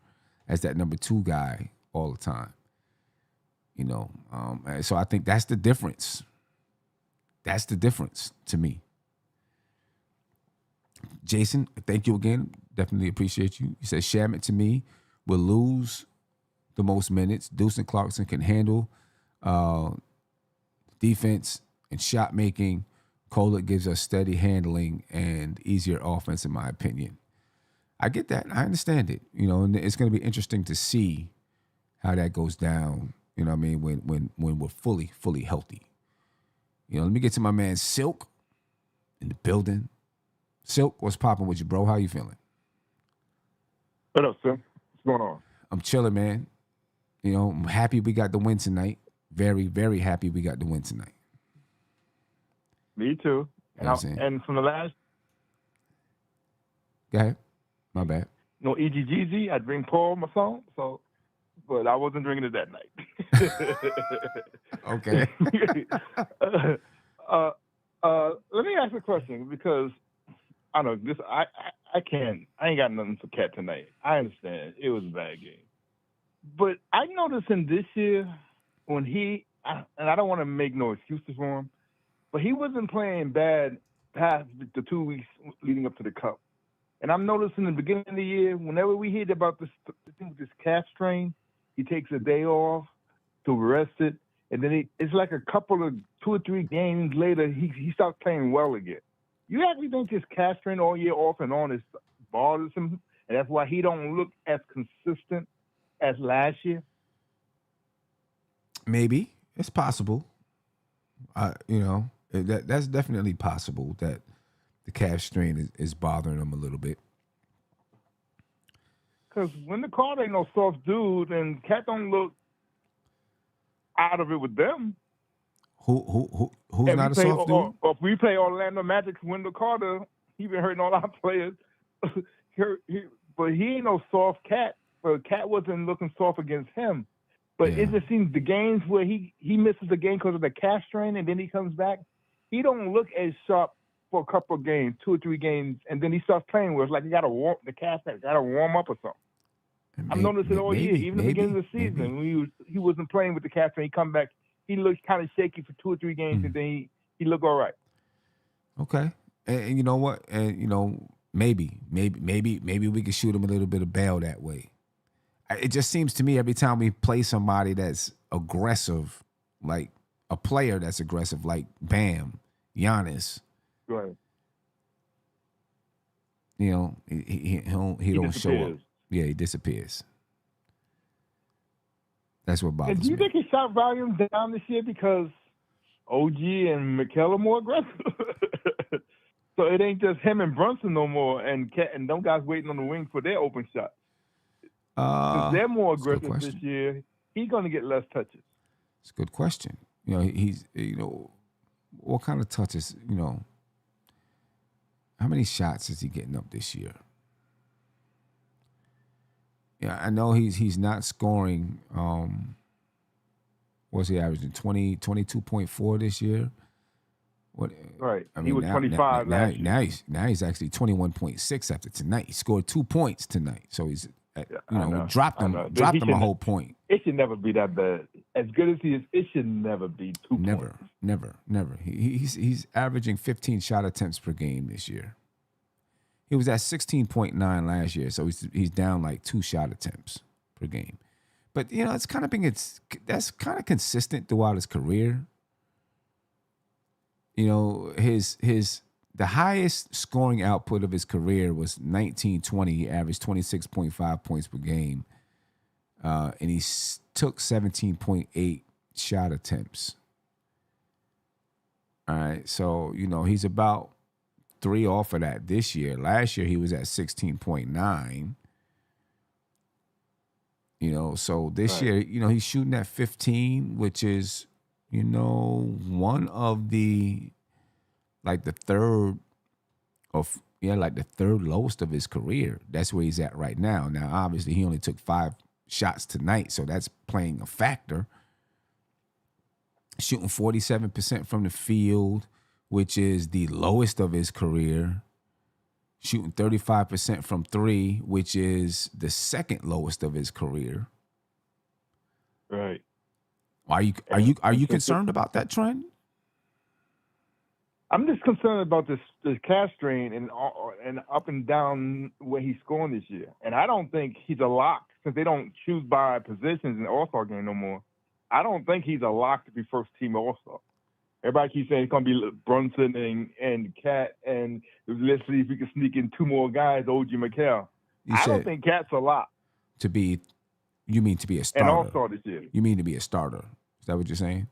as that number 2 guy all the time. You know, so I think that's the difference. That's the difference to me. Jason, thank you again. Definitely appreciate you. You said Shamet to me will lose the most minutes. Deuce and Clarkson can handle defense and shot making. Kolick gives us steady handling and easier offense, in my opinion. I get that. I understand it. You know, and it's going to be interesting to see how that goes down. You know what I mean? When we're fully healthy. You know, let me get to my man Silk in the building. Silk, what's popping with you, bro? How you feeling? What up, Sim? What's going on? I'm chilling, man. You know, I'm happy we got the win tonight. Very, very happy we got the win tonight. Me too. You know what I'm saying? And from the last... Go ahead. My bad. No EGGZ, I'd bring Paul my song, so... But I wasn't drinking it that night. Okay. Let me ask a question because I don't know this. I can't. I ain't got nothing for Cat tonight. I understand it was a bad game, but I noticed in this year when and I don't want to make no excuses for him, but he wasn't playing bad past the 2 weeks leading up to the Cup. And I'm noticing in the beginning of the year, whenever we hear about this thing with this calf strain, he takes a day off to rest it, and then it's like a couple of 2 or 3 games later, he starts playing well again. You actually think this calf strain all year off and on is bothers him, and that's why he don't look as consistent as last year? Maybe it's possible. That's definitely possible that the calf strain is bothering him a little bit. Because when the Carter ain't no soft dude, and Cat don't look out of it with them. Who's not a soft dude? Or if we play Orlando Magic's Wendell Carter, he been hurting all our players. But he ain't no soft Cat. But Cat wasn't looking soft against him. But it just seems the games where he misses the game because of the calf strain, and then he comes back, he don't look as sharp for a couple of games, 2 or 3 games, and then he starts playing where it's like the calf got to warm up or something. I've noticed it all year, even at the beginning of the season when he wasn't playing with the calf strain. He come back, he looks kind of shaky for 2 or 3 games, and then he look all right. Okay, and you know what? And maybe we can shoot him a little bit of bail that way. It just seems to me every time we play somebody that's aggressive, like a player that's aggressive, like Bam, Giannis. Right. He don't show up. Yeah, he disappears. That's what bothers me. And do you think his shot volume down this year because OG and Mikel are more aggressive? So it ain't just him and Brunson no more, and them guys waiting on the wing for their open shot. If they're more aggressive this year, he's going to get less touches. It's a good question. He's what kind of touches? How many shots is he getting up this year? Yeah, I know he's not scoring. What's he averaging? 22.4 this year. What? Right. He was 25 last year. Now he's actually 21.6 after tonight. He scored 2 points tonight, so he's dropped him a whole point. It should never be that bad. As good as he is, it should never be 2 points. Never. He's averaging 15 shot attempts per game this year. He was at 16.9 last year, so he's down like 2 shot attempts per game. But that's kind of consistent throughout his career. The highest scoring output of his career was 1920. He averaged 26.5 points per game, and he took 17.8 shot attempts. All right, so he's about 3 off of that this year. Last year he was at 16.9. So this year, he's shooting at 15, which is, one of the third lowest of his career. That's where he's at right now. Now, obviously, he only took 5 shots tonight, so that's playing a factor. Shooting 47% from the field, which is the lowest of his career. Shooting 35% from 3, which is the second lowest of his career. Right. Are you concerned about that trend? I'm just concerned about this calf strain and up and down where he's scoring this year. And I don't think he's a lock since they don't choose by positions in the All-Star game no more. I don't think he's a lock to be first team All-Star. Everybody keeps saying it's going to be Brunson and Cat, and let's see if we can sneak in 2 more guys, OG Mikel. I don't think Cat's a lock. You mean to be a starter? An All-Star this year. You mean to be a starter? Is that what you're saying?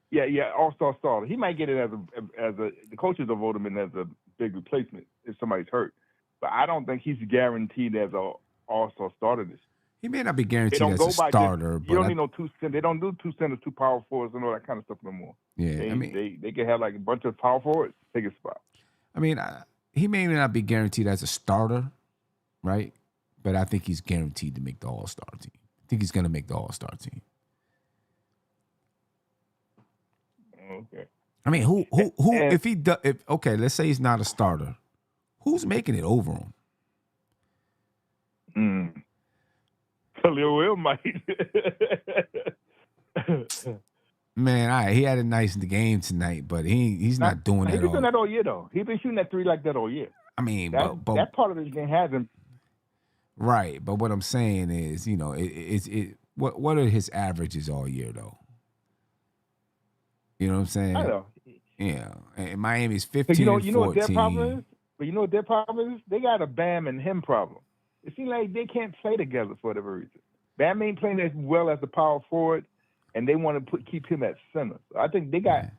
Yeah, All-Star starter. He might get it as a the coaches will vote him in as a big replacement if somebody's hurt. But I don't think he's guaranteed as an All-Star starter this year. He may not be guaranteed as a starter. You don't need no 2 centers. They don't do 2 centers, 2 power forwards, and all that kind of stuff no more. Yeah, they can have like a bunch of power forwards take a spot. I mean, he may not be guaranteed as a starter, right? But I think he's guaranteed to make the All-Star team. I think he's going to make the All-Star team. Okay. I mean, who if he does, okay, let's say he's not a starter, who's making it over him? Khalil Will might. Man, all right, he had a nice game tonight, but he's not doing that. He's been doing that all year, though. He's been shooting that three like that all year. I mean, that part of his game hasn't. Right, but what I'm saying is, what are his averages all year, though? You know what I'm saying? I know. Yeah, and Miami's 15 you know and 14. what their problem is? But you know what their problem is? They got a Bam and him problem. It seems like they can't play together for whatever reason. Bam ain't playing as well as the power forward, and they want to keep him at center. So I think they got. Yeah.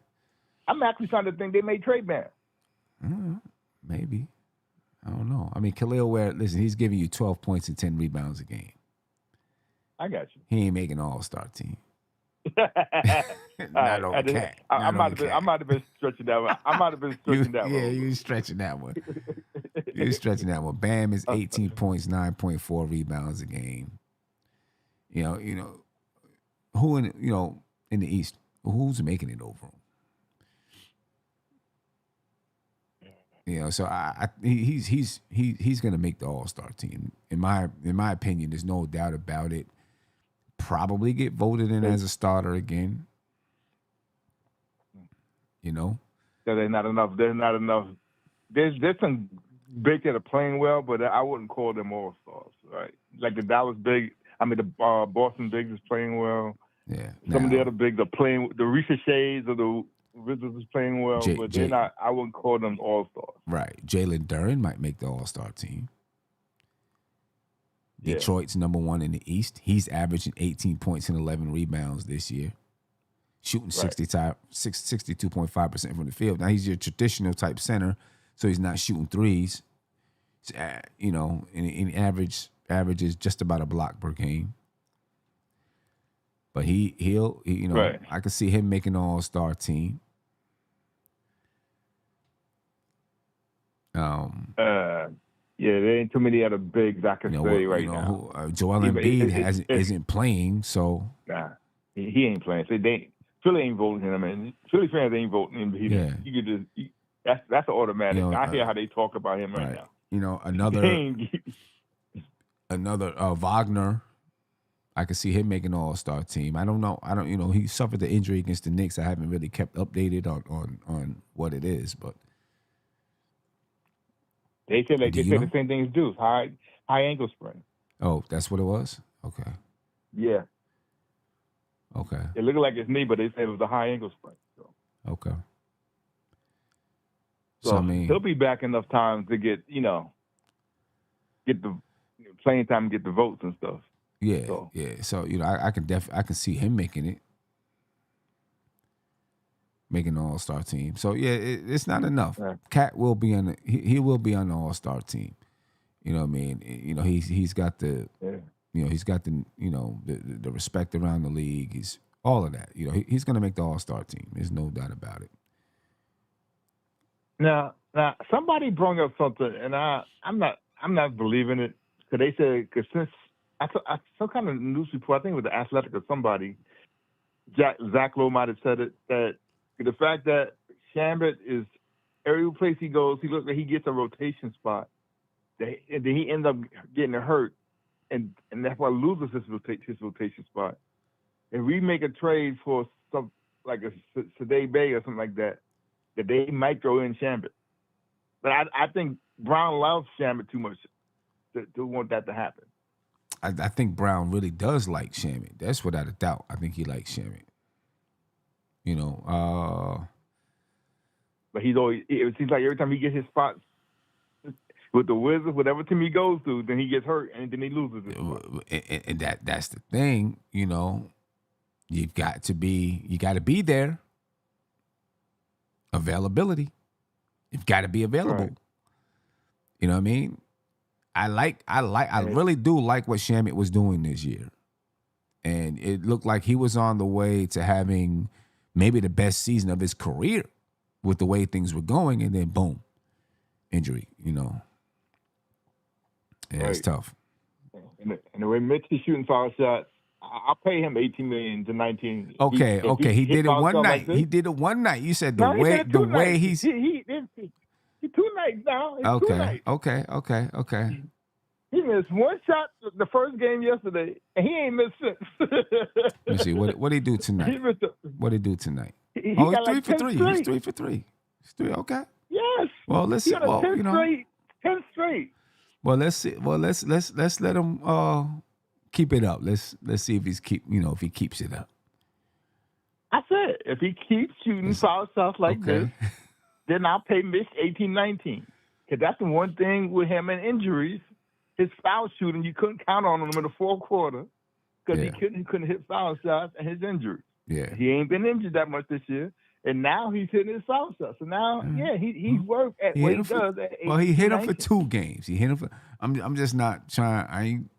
I'm actually starting to think they may trade Bam. Maybe. I don't know. I mean, Khalil Ware, listen, he's giving you 12 points and 10 rebounds a game. I got you. He ain't making an all-star team. Not on Cat. I might have been stretching that one. Yeah, you was stretching that one. You was stretching that one. Bam is 18 points, 9.4 rebounds a game. You know, who in the East, who's making it over him? So he's gonna make the All-Star team. In my opinion, there's no doubt about it. Probably get voted in as a starter again. So there's not enough. There's some big that are playing well, but I wouldn't call them all-stars, right? Like the Dallas big. I mean, the Boston bigs is playing well. Yeah. Some of the other bigs are playing. The ricochets of the Wizards is playing well, but they're not. I wouldn't call them all-stars. Right. Jalen Duren might make the All-Star team. Detroit's number one in the East. He's averaging 18 points and 11 rebounds this year, shooting 62.5% from the field. Now, he's your traditional type center, so he's not shooting threes. And averages just about a block per game. But he'll I can see him making an All-Star team. There ain't too many other bigs I can say right now. Joel Embiid isn't playing, so he ain't playing. So Philly ain't voting him. I mean, Philly fans ain't voting him. That's an automatic. I hear how they talk about him right now. Another Wagner. I can see him making an All-Star team. I don't know. He suffered the injury against the Knicks. I haven't really kept updated on what it is, but. They said the same thing as Deuce, high ankle sprain. Oh, that's what it was? Okay. Yeah. Okay. It looked like it's knee, but they said it was a high ankle sprain. So. Okay. So I mean, he'll be back enough time to get the playing time and get the votes and stuff. Yeah. So I can see him making an All-Star team. So it's not enough. Yeah. Cat will be on he will be on the All-Star team. You know what I mean? He's got the he's got the the respect around the league. He's all of that. He's going to make the All-Star team. There's no doubt about it. Now somebody brought up something, and I'm not believing it, because they said, because since I some kind of news report, I think it was the Athletic or somebody, Zach Lowe might have said it, that the fact that Shamet is, every place he goes, he looks like he gets a rotation spot, and then he ends up getting hurt, and that's why he loses his rotation spot. If we make a trade for some, like a Sadie Bay or something like that they might throw in Shamet. But I think Brown loves Shamet too much to want that to happen. I think Brown really does like Shamet. That's without a doubt. I think he likes Shamet. But it seems like every time he gets his spots with the Wizards, whatever team he goes to, then he gets hurt and then he loses his spot. And that's the thing, you got to be there. Availability. You've got to be available. Right. You know what I mean? I really do like what Shamet was doing this year. And it looked like he was on the way to having maybe the best season of his career with the way things were going, and then boom, injury, Yeah, right. It's tough. And the way Mitch is shooting foul shots, I'll pay him 18 million to 19. Okay, he did it one night. Like He did it one night. You said the no, way he way nights. he's He 2 nights now. It's 2 nights. Okay. He missed one shot the first game yesterday, and he ain't missed since. Let me see what did he do tonight? What did he do tonight? He Oh, got he's 3 like for 10 3. straight. He's 3 for 3. He's 3. Okay. Yes. Well, let's He see. got a Well, 10 you know. straight. 10 straight. Well, let's see. Well, let's let him keep it up. Let's see if if he keeps it up. I said, if he keeps shooting foul shots like this, then I'll pay Mitch 18-19. Because that's the one thing with him and injuries. His foul shooting, you couldn't count on him in the fourth quarter because he couldn't hit foul shots and his injuries. Yeah. He ain't been injured that much this year. And now he's hitting his foul shots. So now, he's worked at what he does at 18, Well, he hit him 19. for 2 games. He hit him for. I'm just not trying. I ain't.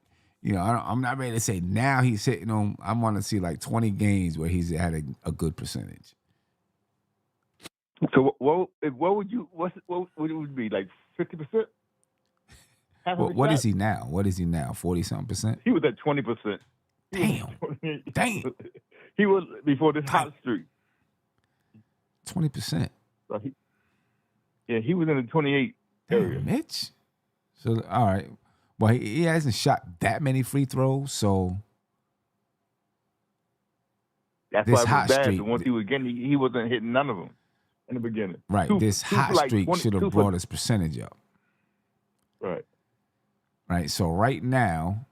I'm not ready to say now he's hitting them. I want to see like 20 games where he's had a good percentage. So what would it be, like 50%? What is he now? 40-something%? He was at 20%. Damn. He was before this hot streak. 20%. So he was in the 28 area. Damn, Mitch. So all right. Well, he hasn't shot that many free throws, so that's this why it hot was bad. streak. So once he was getting, he wasn't hitting none of them in the beginning. Right. This hot streak should have brought his percentage up. Right. Right. So right now,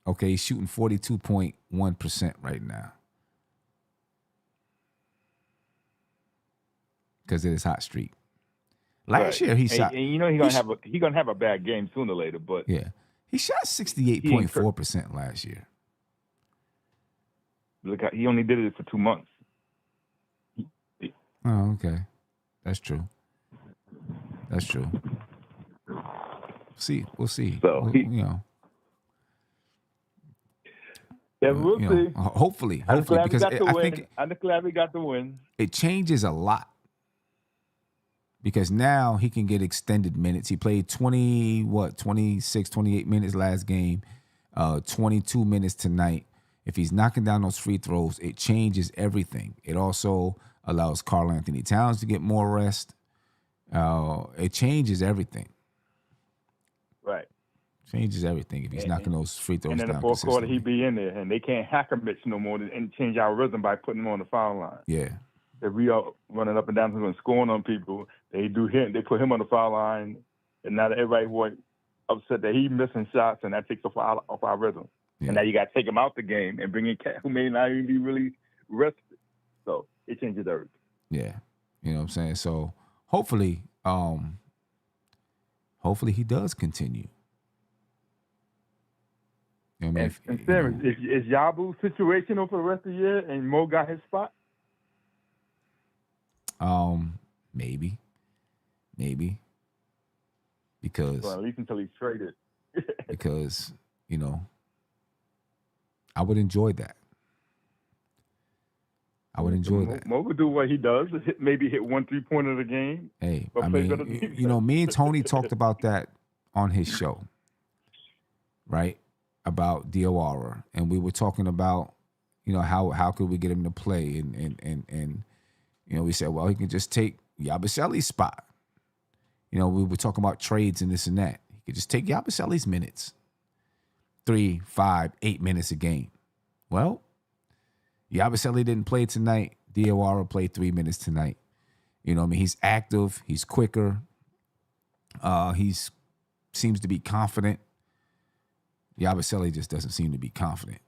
okay, he's shooting 42.1% right now. Because of this hot streak. Last year he shot, and he's gonna have a bad game sooner or later. But yeah, he shot 68.4% last year. Look, he only did it for 2 months. Oh, okay, that's true. We'll see. So we'll see. Hopefully, because I'm glad we got the win. It changes a lot. Because now he can get extended minutes. He played 26, 28 minutes last game, 22 minutes tonight. If he's knocking down those free throws, it changes everything. It also allows Karl-Anthony Towns to get more rest. It changes everything. Right. Changes everything if he's knocking those free throws down. And in the fourth quarter, he'd be in there, and they can't hack a Mitch no more and change our rhythm by putting him on the foul line. Yeah. If we are running up and down and scoring on people, they put him on the foul line, and now everybody was upset that he's missing shots, and that takes off our rhythm. Yeah. And now you got to take him out the game and bring in Cat, who may not even be really rested. So it changes everything. Yeah, you know what I'm saying. So hopefully he does continue. You know what I mean? And Sam, is Yabu situational for the rest of the year, and Mo got his spot? Maybe. Because well, at least until he's traded. Because, I would enjoy that. Mo would do what he does, maybe hit 1 3-pointer a game. Hey, me and Tony talked about that on his show, right? About Diawara, and we were talking about, how could we get him to play, and we said, well, he can just take Yabusele's spot. We were talking about trades and this and that. He could just take Yabusele's minutes, 3, 5, 8 minutes a game. Well, Yabusele didn't play tonight. Diawara played 3 minutes tonight. He's active. He's quicker. He's seems to be confident. Yabusele just doesn't seem to be confident.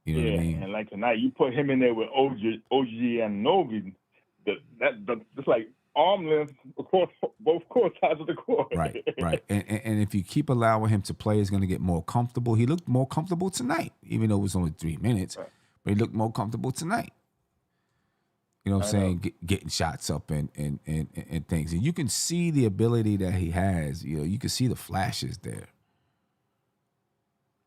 You know what I mean? And like tonight, you put him in there with OG and Novi. It's like arm length across both court sides of the court. Right. And if you keep allowing him to play, he's going to get more comfortable. He looked more comfortable tonight, even though it was only 3 minutes. Right. But he looked more comfortable tonight. You know what I'm saying? Getting shots up and things. And you can see the ability that he has. You can see the flashes there.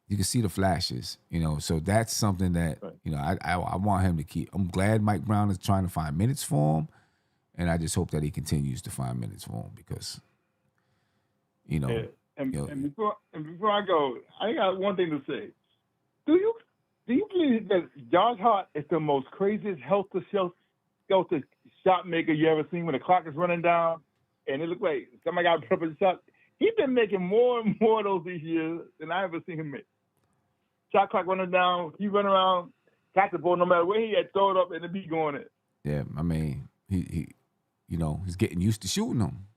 You can see the flashes, so that's something that, I want him to keep. I'm glad Mike Brown is trying to find minutes for him, and I just hope that he continues to find minutes for him because, And before I go, I got one thing to say. Do you believe that Josh Hart is the most craziest helter-skelter shot maker you ever seen when the clock is running down and it looks like somebody got a perfect shot? He's been making more and more of those these years than I ever seen him make. Shot clock running down, he run around, catch the ball no matter where he had, throw it up and it be going in. Yeah, I mean, he he's getting used to shooting them.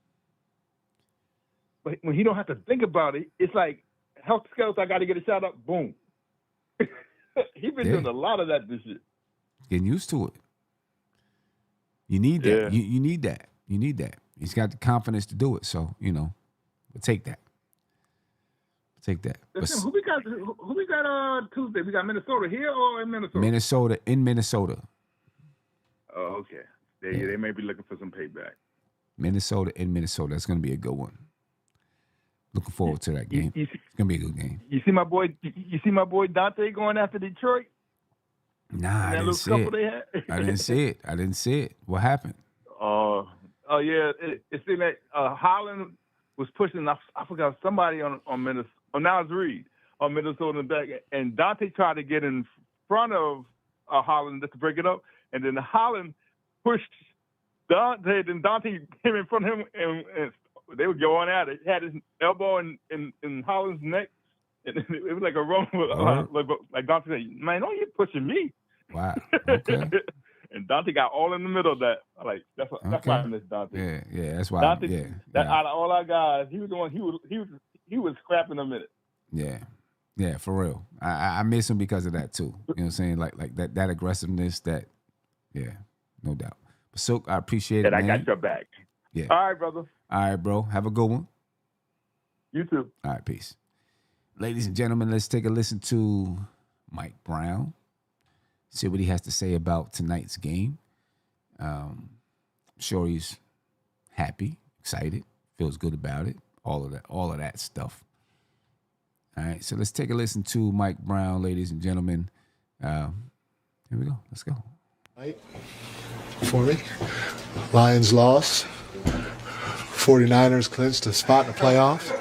But when he don't have to think about it, it's like helter-skelter, I got to get a shot up, boom. He's been doing a lot of that this year. Getting used to it. You need that. Yeah. You need that. You need that. He's got the confidence to do it. So, we'll take that. Listen, who we got Tuesday? We got Minnesota here or in Minnesota? Minnesota in Minnesota. Oh, okay. They may be looking for some payback. Minnesota in Minnesota. That's going to be a good one. Looking forward to that game. It's gonna be a good game. You see my boy Dante going after Detroit? Nah, I didn't see it. I didn't see it. What happened? Oh yeah. It seemed like Holland was pushing. I forgot somebody on Minnesota. Oh, now it's Reed on Minnesota in the back, and Dante tried to get in front of Holland just to break it up, and then Holland pushed Dante. Then Dante came in front of him and they were going at it. He had his elbow in Holland's neck. And it was like a rumble. Like Dante said, man, don't you pushing me. Wow. Okay. And Dante got all in the middle of that. That's why I miss Dante. Yeah, that's why. Dante, out of all our guys, he was the one. He was scrapping them in it. Yeah, for real. I miss him because of that too. You know what I'm saying? Like that aggressiveness. No doubt. But Silk, I appreciate it. And I got your back. Yeah. All right, brother. All right, bro. Have a good one. You too. All right, peace. Ladies and gentlemen, let's take a listen to Mike Brown. See what he has to say about tonight's game. I'm sure he's happy, excited, feels good about it, all of that stuff. All right, so let's take a listen to Mike Brown, ladies and gentlemen. Here we go. Let's go. Right for me. Lions lost. 49ers clinched a spot in the playoffs.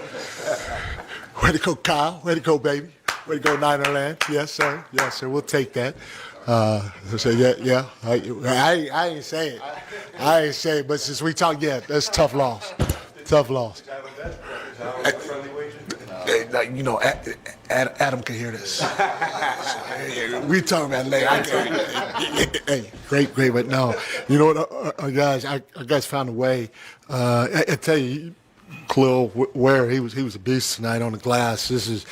Way to go, Kyle. Way to go, baby. Way to go, Niner land. Yes, sir. Yes, sir. We'll take that. So yeah. I ain't saying it. But since we talk, that's a tough loss. Tough loss. Adam can hear this. We talking about later. Hey, great, but no. You know what, our guys found a way. I tell you, Khalil Ware, he was a beast tonight on the glass. This is,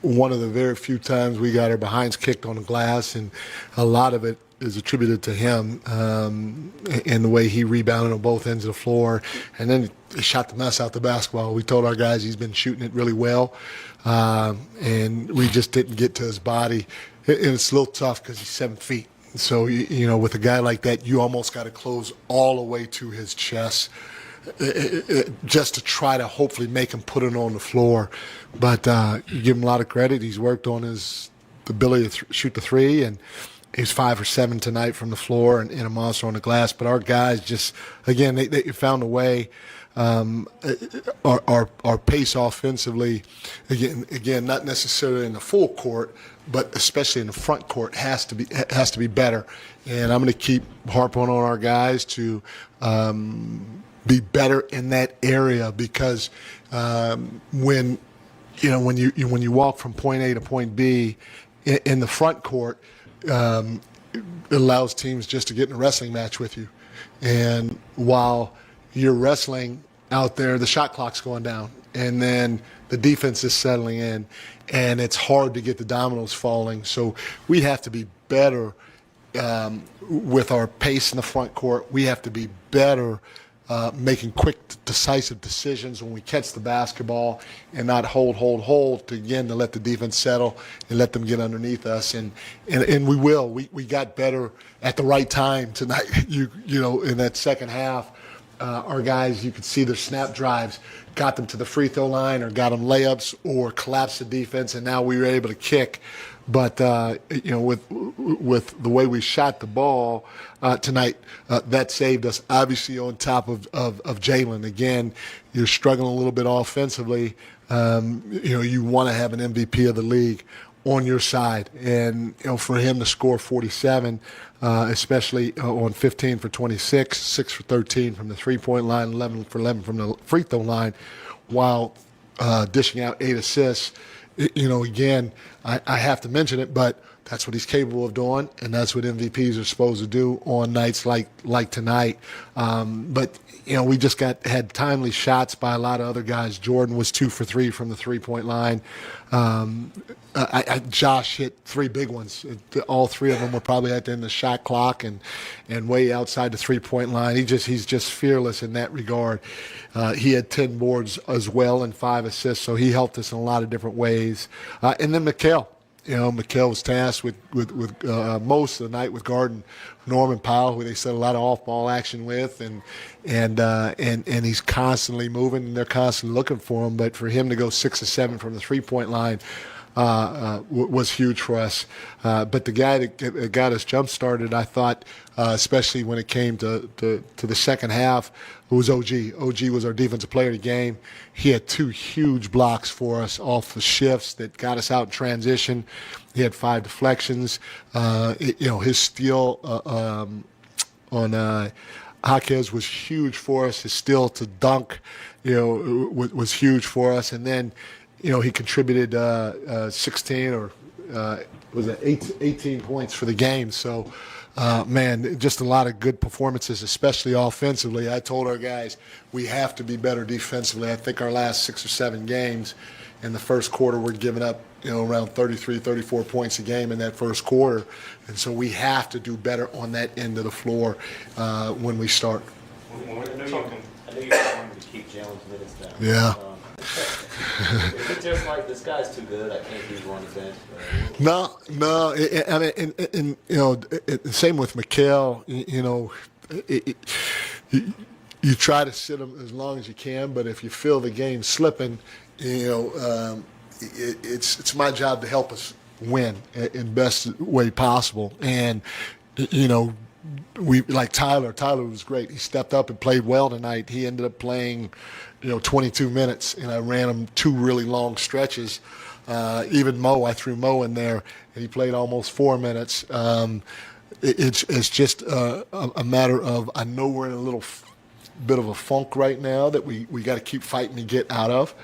one of the very few times we got our behinds kicked on the glass, and a lot of it is attributed to him and the way he rebounded on both ends of the floor. And then he shot the mess out the basketball. We told our guys he's been shooting it really well, and we just didn't get to his body. And it's a little tough because he's 7 feet. So, with a guy like that, you almost got to close all the way to his chest just to try to hopefully make him put it on the floor. But you give him a lot of credit. He's worked on his ability to shoot the three, and he's 5 or 7 tonight from the floor and a monster on the glass. But our guys just, again, they found a way. Our pace offensively, again, not necessarily in the full court, but especially in the front court has to be better. And I'm going to keep harping on our guys to be better in that area, because when you walk from point A to point B in the front court, it allows teams just to get in a wrestling match with you. And while you're wrestling out there, the shot clock's going down, and then the defense is settling in, and it's hard to get the dominoes falling. So we have to be better with our pace in the front court. We have to be better making quick, decisive decisions when we catch the basketball, and not hold to let the defense settle and let them get underneath us. And we will. We got better at the right time tonight. In that second half, our guys, you could see their snap drives, got them to the free throw line or got them layups or collapsed the defense, and now we were able to kick. But with the way we shot the ball tonight, that saved us. Obviously, on top of Jalen. Again, you're struggling a little bit offensively. You want to have an MVP of the league on your side. And for him to score 47, especially on 15 for 26, 6 for 13 from the 3-point line, 11 for 11 from the free throw line, while dishing out 8 assists. Again, I have to mention it, but that's what he's capable of doing, and that's what MVPs are supposed to do on nights like tonight. But we just had timely shots by a lot of other guys. Jordan was 2 for 3 from the 3-point line. Josh hit 3 big ones. All 3 of them were probably at the end of the shot clock and way outside the 3-point line. He's just fearless in that regard. He had 10 boards as well and 5 assists, so he helped us in a lot of different ways. And then Mikal. Mikal was tasked with most of the night with guarding Norman Powell, who they set a lot of off-ball action with, and he's constantly moving, and they're constantly looking for him. But for him to go 6 or 7 from the 3-point line was huge for us. But the guy that got us jump-started, I thought, especially when it came to the second half, was OG. OG was our defensive player of the game. He had 2 huge blocks for us off the shifts that got us out in transition. He had 5 deflections. His steal on Jaquez was huge for us. His steal to dunk, was huge for us. And then, he contributed 16 or was it 18 points for the game. So, just a lot of good performances, especially offensively. I told our guys we have to be better defensively. I think our last 6 or 7 games in the first quarter we're giving up, around 33, 34 points a game in that first quarter. And so we have to do better on that end of the floor when we start. I know you wanted to keep Jalen's minutes down. Yeah. It's just like, this guy's too good, I can't keep him on the bench. No. Same with Mikal. You try to sit him as long as you can, but if you feel the game slipping, it's my job to help us win in best way possible. And we like Tyler. Tyler was great. He stepped up and played well tonight. He ended up playing 22 minutes, and I ran him 2 really long stretches. Even Mo, I threw Mo in there, and he played almost 4 minutes. It's just a matter of, I know we're in a little bit of a funk right now that we got to keep fighting to get out of,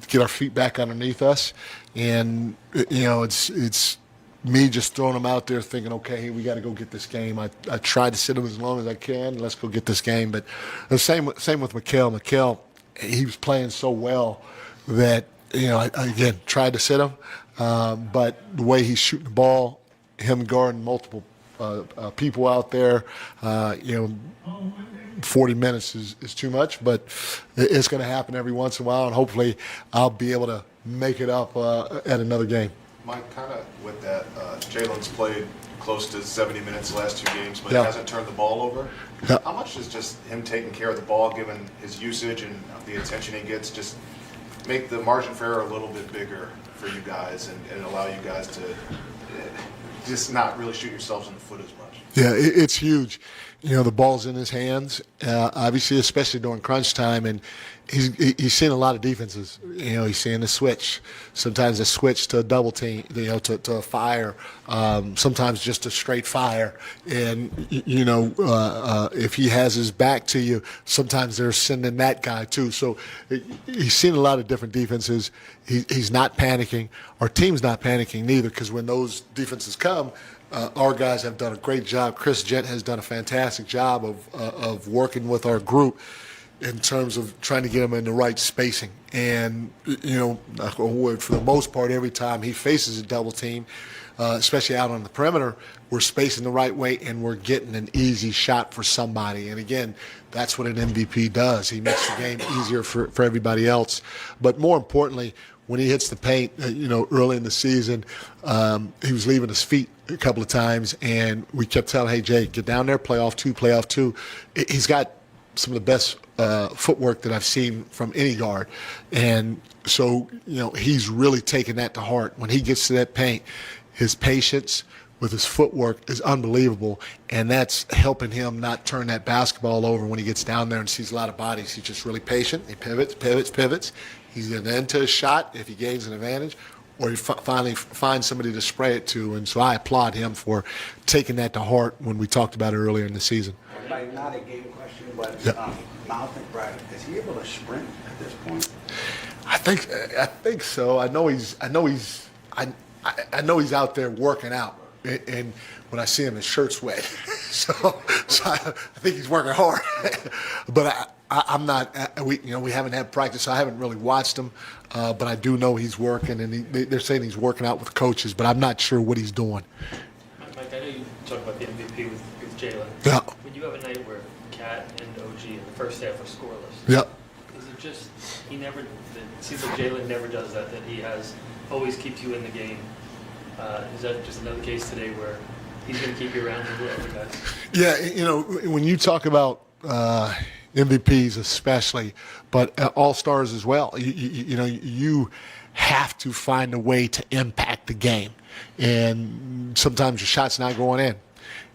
get our feet back underneath us. And, it's me just throwing him out there thinking, okay, we got to go get this game. I tried to sit him as long as I can. Let's go get this game. But the same with Mikal. Mikal, he was playing so well that, I again, tried to sit him. But the way he's shooting the ball, him guarding multiple people out there, 40 minutes is too much. But it's going to happen every once in a while, and hopefully I'll be able to make it up at another game. Mike, kind of with that, Jalen's played close to 70 minutes the last 2 games, but Yeah. hasn't turned the ball over. Yeah. How much does just him taking care of the ball, given his usage and the attention he gets, just make the margin for error a little bit bigger for you guys and allow you guys to just not really shoot yourselves in the foot as much? Yeah, it's huge. The ball's in his hands, obviously, especially during crunch time, and he's seeing a lot of defenses. He's seeing the switch, sometimes a switch to a double team, to a fire, sometimes just a straight fire. And, if he has his back to you, sometimes they're sending that guy too. So he's seen a lot of different defenses. He's not panicking. Our team's not panicking neither, because when those defenses come, our guys have done a great job. Chris Gent has done a fantastic job of working with our group in terms of trying to get him in the right spacing. And, for the most part, every time he faces a double team, especially out on the perimeter, we're spacing the right way and we're getting an easy shot for somebody. And again, that's what an MVP does. He makes the game easier for everybody else. But more importantly, when he hits the paint, early in the season, he was leaving his feet a couple of times, and we kept telling, hey, Jay, get down there, play off two. He's got some of the best footwork that I've seen from any guard. And so, he's really taken that to heart. When he gets to that paint, his patience with his footwork is unbelievable, and that's helping him not turn that basketball over when he gets down there and sees a lot of bodies. He's just really patient. He pivots. He's going to enter his shot if he gains an advantage, or he finally finds somebody to spray it to. And so I applaud him for taking that to heart when we talked about it earlier in the season. Like, not a game question, but Miles McBride, is he able to sprint at this point? I think so. I know he's out there working out, and when I see him, his shirt's wet. so I think he's working hard. But I'm not. We haven't had practice, so I haven't really watched him. But I do know he's working, and they're saying he's working out with coaches. But I'm not sure what he's doing. Mike, I know you talk about the MVP with Jalen. Yeah. When you have a night where Cat and OG in the first half are scoreless. Yeah. Is it just it seems like Jalen never does that he always keeps you in the game. Is that just another case today where he's going to keep you around with the other guys? Yeah, when you talk about MVPs especially, but all-stars as well, you have to find a way to impact the game. And sometimes your shot's not going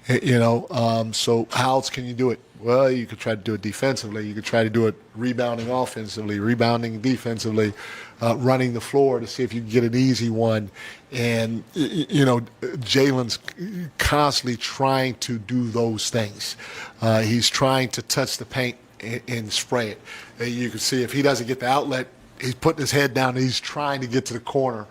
in. So how else can you do it? Well, you could try to do it defensively. You could try to do it rebounding offensively, rebounding defensively, running the floor to see if you can get an easy one. And, Jalen's constantly trying to do those things. He's trying to touch the paint and spray it. You can see if he doesn't get the outlet, he's putting his head down and he's trying to get to the corner,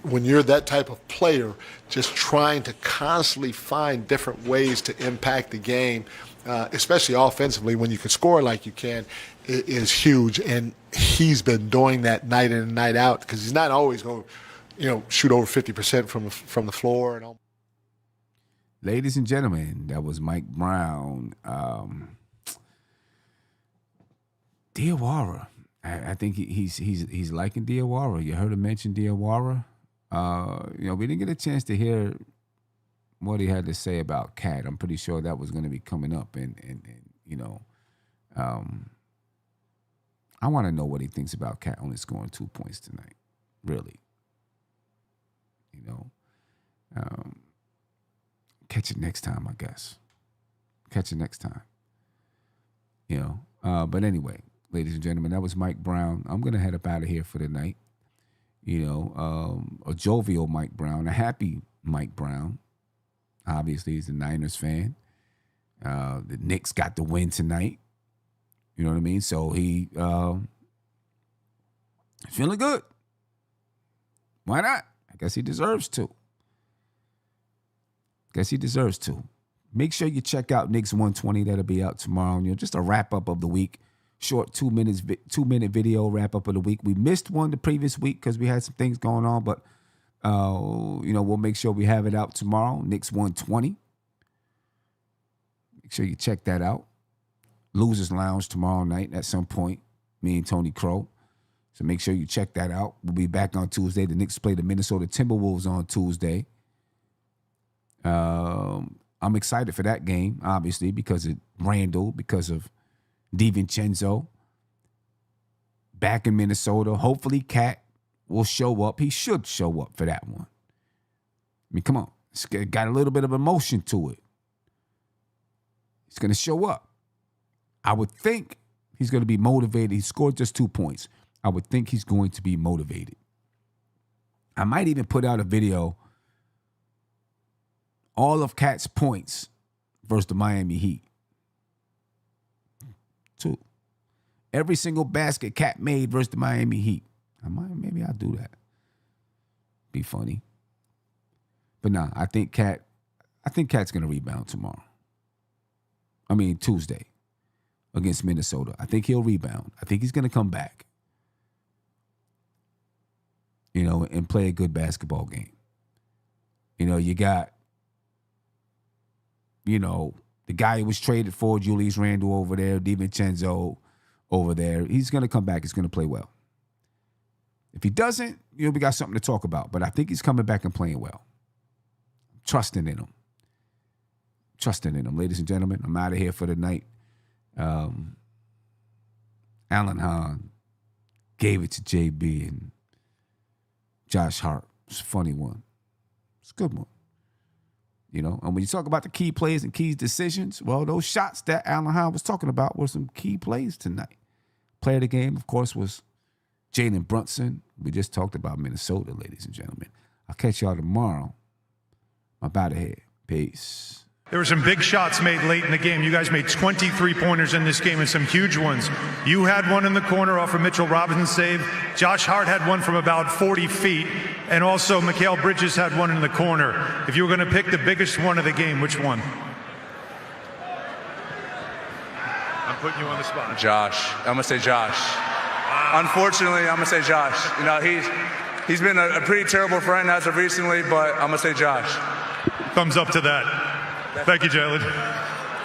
when you're that type of player, just trying to constantly find different ways to impact the game, especially offensively, when you can score like you can, is huge. And he's been doing that night in and night out because he's not always going to, shoot over 50% from the floor and all. Ladies and gentlemen, that was Mike Brown. Diawara. I think he's liking Diawara. You heard him mention Diawara. We didn't get a chance to hear what he had to say about Cat. I'm pretty sure that was going to be coming up, and I want to know what he thinks about Cat only scoring 2 points tonight. Really, catch it next time, I guess. Catch it next time. But anyway. Ladies and gentlemen, that was Mike Brown. I'm going to head up out of here for the night. A jovial Mike Brown, a happy Mike Brown. Obviously, he's a Niners fan. The Knicks got the win tonight. You know what I mean? So he feeling good. Why not? I guess he deserves to. Make sure you check out Knicks 120. That'll be out tomorrow. Just a wrap-up of the week. Short 2-minute video wrap-up of the week. We missed one the previous week because we had some things going on, but, we'll make sure we have it out tomorrow. Knicks 120. Make sure you check that out. Losers Lounge tomorrow night at some point. Me and Tony Crow. So make sure you check that out. We'll be back on Tuesday. The Knicks play the Minnesota Timberwolves on Tuesday. I'm excited for that game, obviously, because of Randall, because of DiVincenzo back in Minnesota. Hopefully Cat will show up. He should show up for that one. I mean, come on. It's got a little bit of emotion to it. He's going to show up. I would think he's going to be motivated. He scored just 2 points. I would think he's going to be motivated. I might even put out a video, all of Cat's points versus the Miami Heat. 2. Every single basket Cat made versus the Miami Heat. Maybe I'll do that. Be funny. But nah, I think Cat's gonna rebound tomorrow. Tuesday against Minnesota. I think he'll rebound. I think he's gonna come back. And play a good basketball game. You got, the guy who was traded for, Julius Randle over there, DiVincenzo over there. He's going to come back. He's going to play well. If he doesn't, we got something to talk about. But I think he's coming back and playing well. Trusting in him. Ladies and gentlemen, I'm out of here for the night. Alan Hahn gave it to JB and Josh Hart. It's a funny one. It's a good one. And when you talk about the key plays and key decisions, well, those shots that Alan Hahn was talking about were some key plays tonight. Player of the game, of course, was Jalen Brunson. We just talked about Minnesota, ladies and gentlemen. I'll catch y'all tomorrow. I'm about to head. Peace. There were some big shots made late in the game. You guys made 23 pointers in this game and some huge ones. You had one in the corner off a Mitchell Robinson save. Josh Hart had one from about 40 feet. And also Mikal Bridges had one in the corner. If you were going to pick the biggest one of the game, which one? I'm putting you on the spot. Josh. I'm going to say Josh. Unfortunately, I'm going to say Josh. You know, he's been a pretty terrible friend as of recently, but I'm going to say Josh. Thumbs up to that. Thank you, Jalen.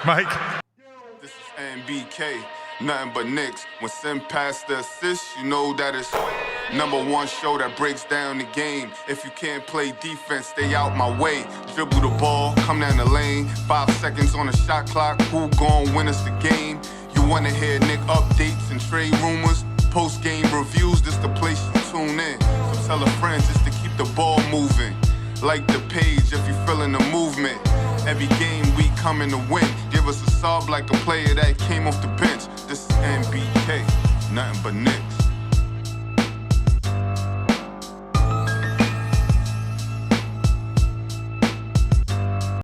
Mike? This is NBK, nothing but Knicks. When Sim passed the assist, you know that it's #1 show that breaks down the game. If you can't play defense, stay out my way. Dribble the ball, come down the lane. 5 seconds on the shot clock, who gon' win us the game? You wanna hear Nick updates and trade rumors? Post-game reviews, this the place you tune in. So tell a friend just to keep the ball moving. Like the page if you feeling the movement. Every game we coming to win. Give us a sub like a player that came off the bench. This is NBK, nothing but Knicks.